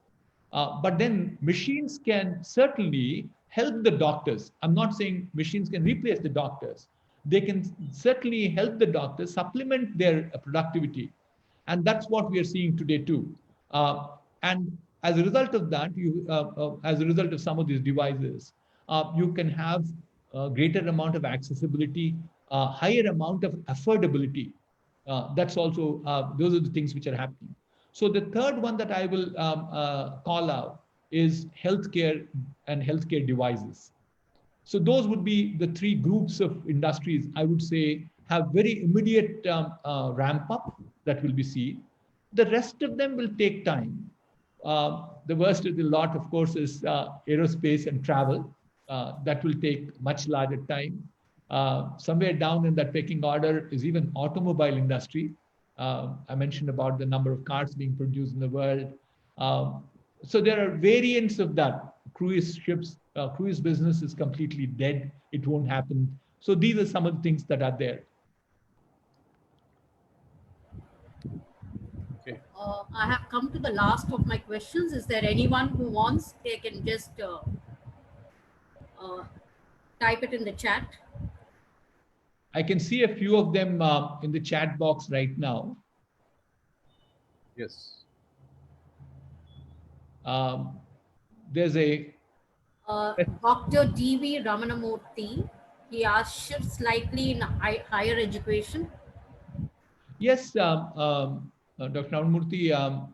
But then machines can certainly help the doctors. I'm not saying machines can replace the doctors. They can certainly help the doctors supplement their productivity. And that's what we are seeing today too. And as a result of that, as a result of some of these devices, you can have a greater amount of accessibility, higher amount of affordability. That's also, those are the things which are happening. So the third one that I will call out is healthcare and healthcare devices. So those would be the three groups of industries, I would say, have very immediate ramp up that will be seen. The rest of them will take time. The worst of the lot, of course, is aerospace and travel. That will take much larger time. Somewhere down in that pecking order is even automobile industry. I mentioned about the number of cars being produced in the world. So there are variants of that. Cruise ships, cruise business is completely dead. It won't happen. So these are some of the things that are there. Okay. I have come to the last of my questions. Is there anyone who wants? They can just type it in the chat. I can see a few of them in the chat box right now. Yes. There's a Dr. D.V. Ramanamurthy. He asked shifts slightly in higher education. yes, Dr. Ramanamurthy,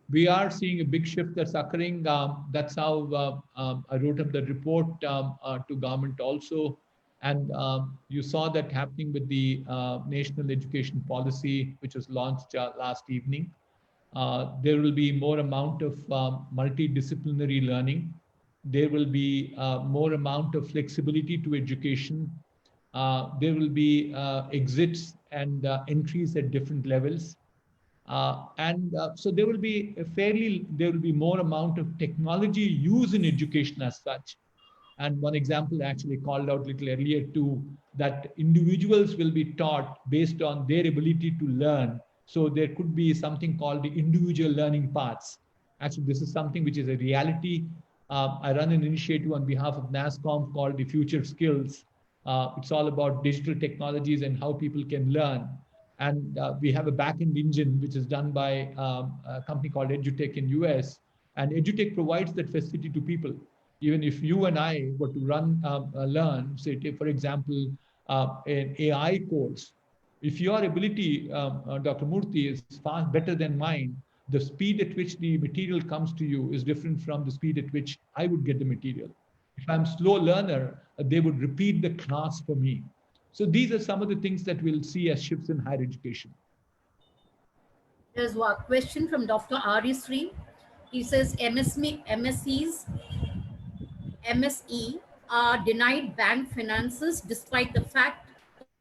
we are seeing a big shift that's occurring. That's how I wrote up the report to government also. And you saw that happening with the National Education Policy, which was launched last evening. There will be more amount of multidisciplinary learning. There will be more amount of flexibility to education. There will be exits and entries at different levels. So there will be there will be more amount of technology used in education as such. And one example I actually called out a little earlier too, that individuals will be taught based on their ability to learn. So there could be something called the individual learning paths. Actually, this is something which is a reality. I run an initiative on behalf of NASSCOM called the Future Skills. It's all about digital technologies and how people can learn. And we have a backend engine, which is done by a company called EduTech in US. And EduTech provides that facility to people. Even if you and I were to learn, say, take, for example, an AI course, if your ability, Dr. Murthy, is far better than mine, the speed at which the material comes to you is different from the speed at which I would get the material. If I'm a slow learner, they would repeat the class for me. So these are some of the things that we'll see as shifts in higher education. There's one question from Dr. Arisri. He says MSE are denied bank finances despite the fact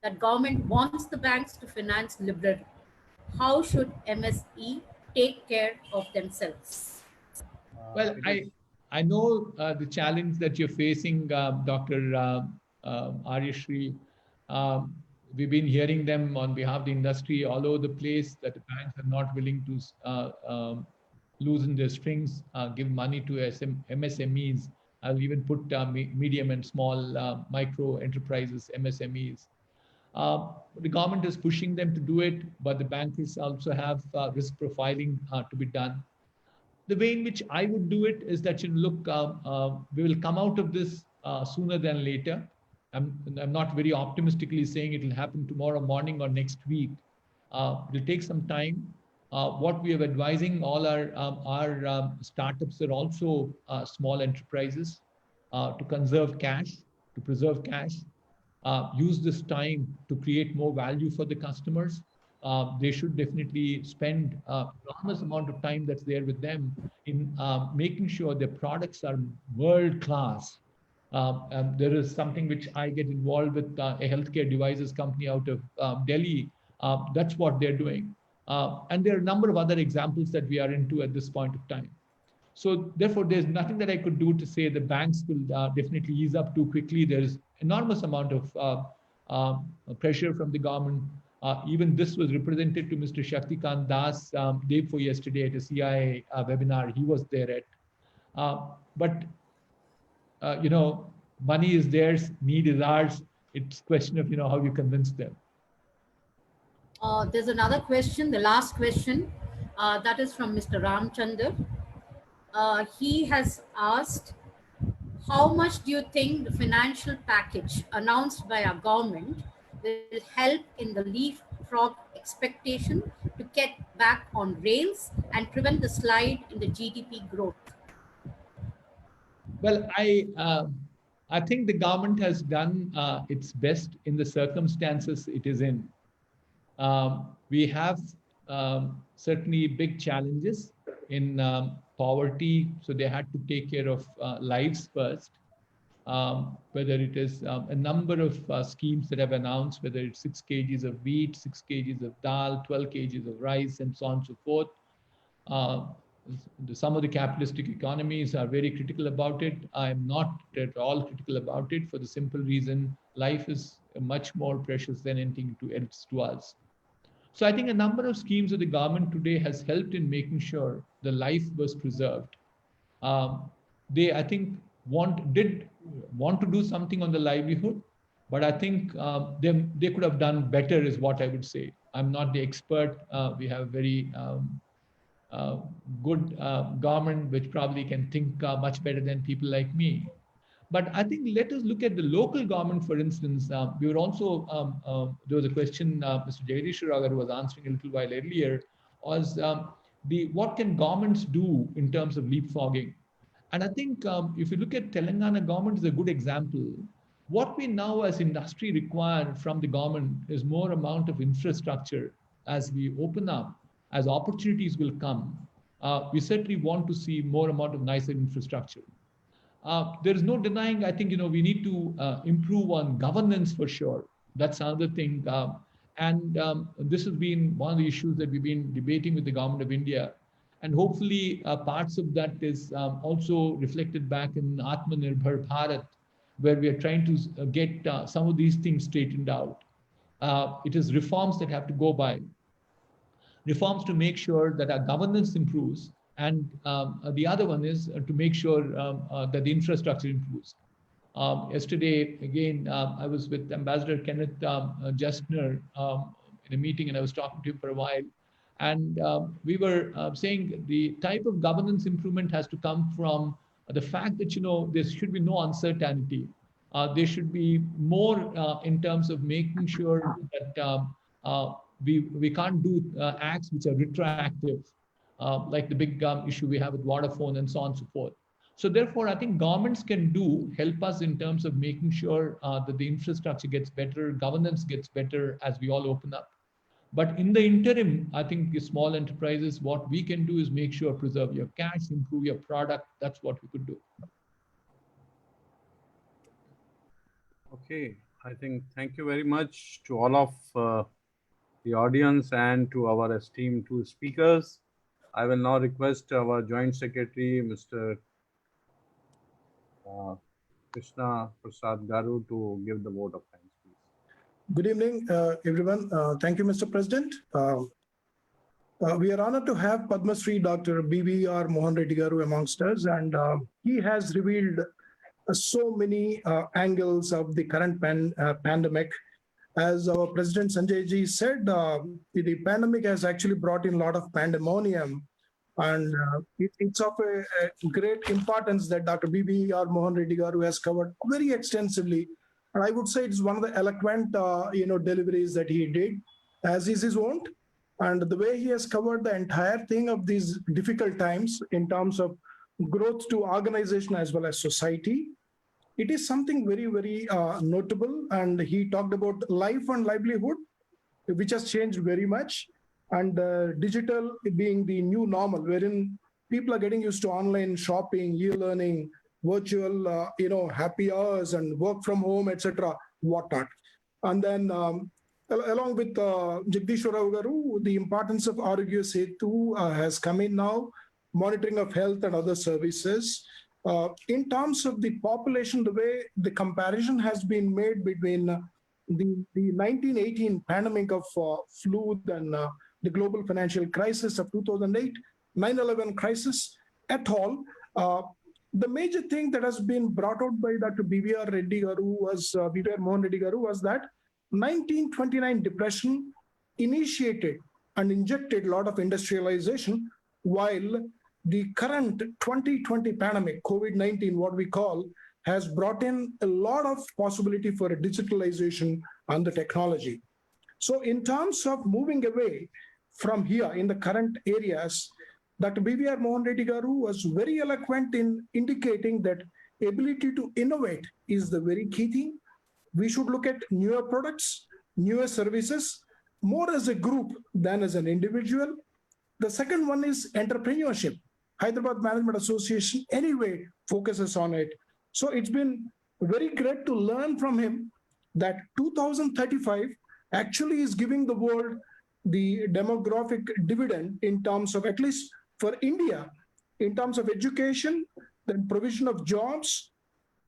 that government wants the banks to finance liberally. How should MSE take care of themselves? Well, I know the challenge that you're facing, Dr. Aryashri. We've been hearing them on behalf of the industry all over the place that the banks are not willing to loosen their strings, give money to MSMEs. I'll even put medium and small micro enterprises, MSMEs. The government is pushing them to do it, but the bankers also have risk profiling to be done. The way in which I would do it is that, look, we will come out of this sooner than later. I'm not very optimistically saying it will happen tomorrow morning or next week. It will take some time. What we are advising all our startups are also small enterprises to conserve cash, to preserve cash, use this time to create more value for the customers. They should definitely spend enormous amount of time that's there with them in making sure their products are world class. There is something which I get involved with a healthcare devices company out of Delhi. That's what they're doing. And there are a number of other examples that we are into at this point of time. So therefore, there's nothing that I could do to say the banks will definitely ease up too quickly. There's enormous amount of pressure from the government. Even this was represented to Mr. Shaktikant Das day before yesterday at a CIA webinar. He was there at. But money is theirs, need is ours. It's a question of how you convince them. There's another question, the last question, that is from Mr. Ramchandar. He has asked, how much do you think the financial package announced by our government will help in the leapfrog expectation to get back on rails and prevent the slide in the GDP growth? Well, I think the government has done its best in the circumstances it is in. We have certainly big challenges in poverty, so they had to take care of lives first. Whether it is a number of schemes that have announced, whether it's 6 kgs of wheat, 6 kgs of dal, 12 kgs of rice, and so on and so forth. Some of the capitalistic economies are very critical about it. I'm not at all critical about it for the simple reason life is much more precious than anything else to us. So I think a number of schemes of the government today has helped in making sure the life was preserved. They, I think, did want to do something on the livelihood, but I think they could have done better is what I would say. I'm not the expert. We have very good government which probably can think much better than people like me. But I think let us look at the local government, for instance. We were also, there was a question Mr. Jagadish Ragar was answering a little while earlier, was what can governments do in terms of leapfrogging? And I think if you look at Telangana government is a good example. What we now as industry require from the government is more amount of infrastructure as we open up, as opportunities will come. We certainly want to see more amount of nicer infrastructure. There is no denying, I think, we need to improve on governance for sure. That's another thing. And this has been one of the issues that we've been debating with the government of India. And hopefully parts of that is also reflected back in Atmanirbhar Bharat, where we are trying to get some of these things straightened out. It is reforms that have to go by. Reforms to make sure that our governance improves. And the other one is to make sure that the infrastructure improves. Yesterday, again, I was with Ambassador Kenneth Justner in a meeting, and I was talking to him for a while. And we were saying the type of governance improvement has to come from the fact that, there should be no uncertainty. There should be more in terms of making sure that we can't do acts which are retroactive, like the big issue we have with Vodafone and so on and so forth. So therefore, I think governments can help us in terms of making sure that the infrastructure gets better, governance gets better as we all open up. But in the interim, I think the small enterprises, what we can do is make sure preserve your cash, improve your product. That's what we could do. Okay, I think thank you very much to all of the audience and to our esteemed two speakers. I will now request our Joint Secretary, Mr. Krishna Prasad Garu, to give the vote of thanks, please. Good evening, everyone. Thank you, Mr. President. We are honored to have Padma Shri Dr. BVR Mohan Reddy Garu amongst us, and he has revealed so many angles of the current pandemic. As our President Sanjay ji said, the pandemic has actually brought in a lot of pandemonium, and it's of a great importance that Dr. BVR Mohan Reddy Garu has covered very extensively. And I would say it's one of the eloquent, deliveries that he did, as is his own. And the way he has covered the entire thing of these difficult times in terms of growth to organization as well as society, it is something very, very notable. And he talked about life and livelihood, which has changed very much. And digital being the new normal, wherein people are getting used to online shopping, e-learning, virtual, happy hours and work from home, etc., whatnot. And then along with Jagdishwar Rao Garu, the importance of Arogya Setu has come in now, monitoring of health and other services. In terms of the population, the way the comparison has been made between the 1918 pandemic of flu and the global financial crisis of 2008, 9/11 crisis et al., the major thing that has been brought out by Dr. BVR Reddy Garu BVR Mohan Reddy Garu was that 1929 depression initiated and injected a lot of industrialization, while the current 2020 pandemic, COVID-19, what we call, has brought in a lot of possibility for a digitalization and the technology. So in terms of moving away from here in the current areas, Dr. BVR Mohan Reddy Garu was very eloquent in indicating that ability to innovate is the very key thing. We should look at newer products, newer services, more as a group than as an individual. The second one is entrepreneurship. Hyderabad Management Association anyway focuses on it. So it's been very great to learn from him that 2035 actually is giving the world the demographic dividend in terms of, at least for India, in terms of education, then provision of jobs.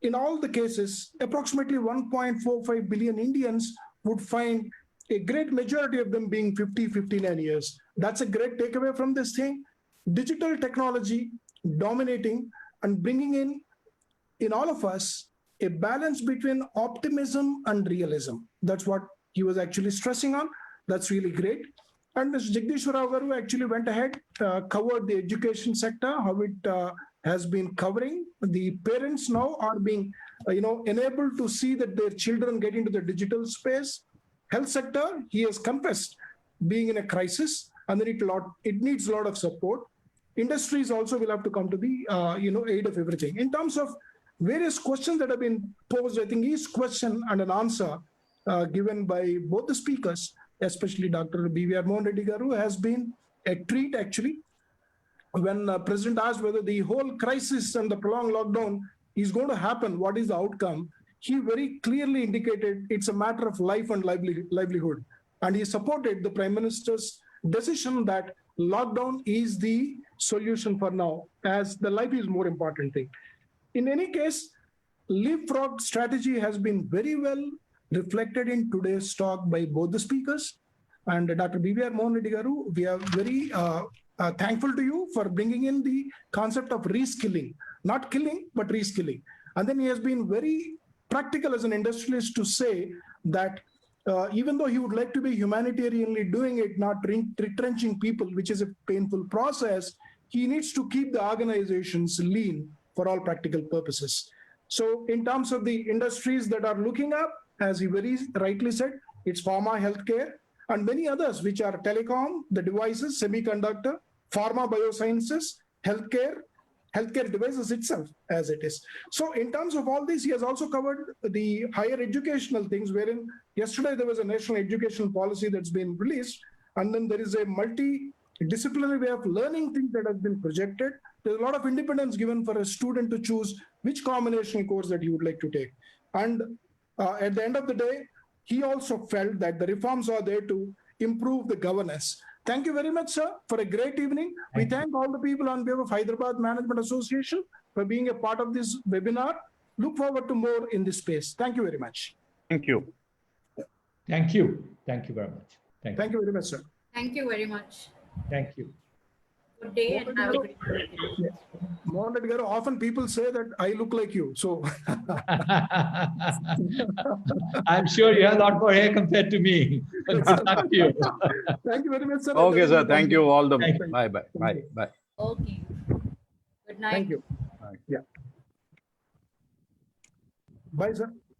In all the cases, approximately 1.45 billion Indians would find a great majority of them being 50, 59 years. That's a great takeaway from this thing. Digital technology dominating and bringing in all of us a balance between optimism and realism. That's what he was actually stressing on. That's really great. And Mr. Jagdishwar Rao Garu actually went ahead, covered the education sector, how it has been covering. The parents now are being, enabled to see that their children get into the digital space. Health sector, he has confessed being in a crisis, and then it needs a lot of support. Industries also will have to come to the aid of everything. In terms of various questions that have been posed, I think each question and an answer given by both the speakers, especially Dr. BVR Mohan Reddy Garu, has been a treat actually. When President asked whether the whole crisis and the prolonged lockdown is going to happen, what is the outcome, he very clearly indicated it's a matter of life and livelihood. and he supported the Prime Minister's decision that lockdown is the solution for now, as the life is more important thing. In any case, leapfrog strategy has been very well reflected in today's talk by both the speakers. And Dr. B.V.R. Mohan Reddy Garu, we are very thankful to you for bringing in the concept of reskilling, not killing, but reskilling. And then he has been very practical as an industrialist to say that even though he would like to be humanitarianly doing it, not retrenching people, which is a painful process, he needs to keep the organizations lean for all practical purposes. So in terms of the industries that are looking up, as he very rightly said, it's pharma, healthcare, and many others, which are telecom, the devices, semiconductor, pharma, biosciences, healthcare devices itself as it is. So in terms of all this, he has also covered the higher educational things, wherein yesterday there was a national educational policy that's been released, and then there is a multidisciplinary way of learning things that has been projected. There's a lot of independence given for a student to choose which combination course that he would like to take. And at the end of the day, he also felt that the reforms are there to improve the governance. Thank you very much, sir, for a great evening. We thank all the people on behalf of Hyderabad Management Association for being a part of this webinar. Look forward to more in this space. Thank you very much. Thank you. Thank you. Thank you very much. Thank you very much, sir. Thank you very much. Thank you. Good day and have a great day. Mohan Reddy Garu, often people say that I look like you. So I'm sure you have a lot more hair compared to me. It's up to you. thank you very much, sir. Okay, sir. Thank you all. Thank you. Bye. Bye. Okay. Good night. Thank you. Yeah. Bye, sir.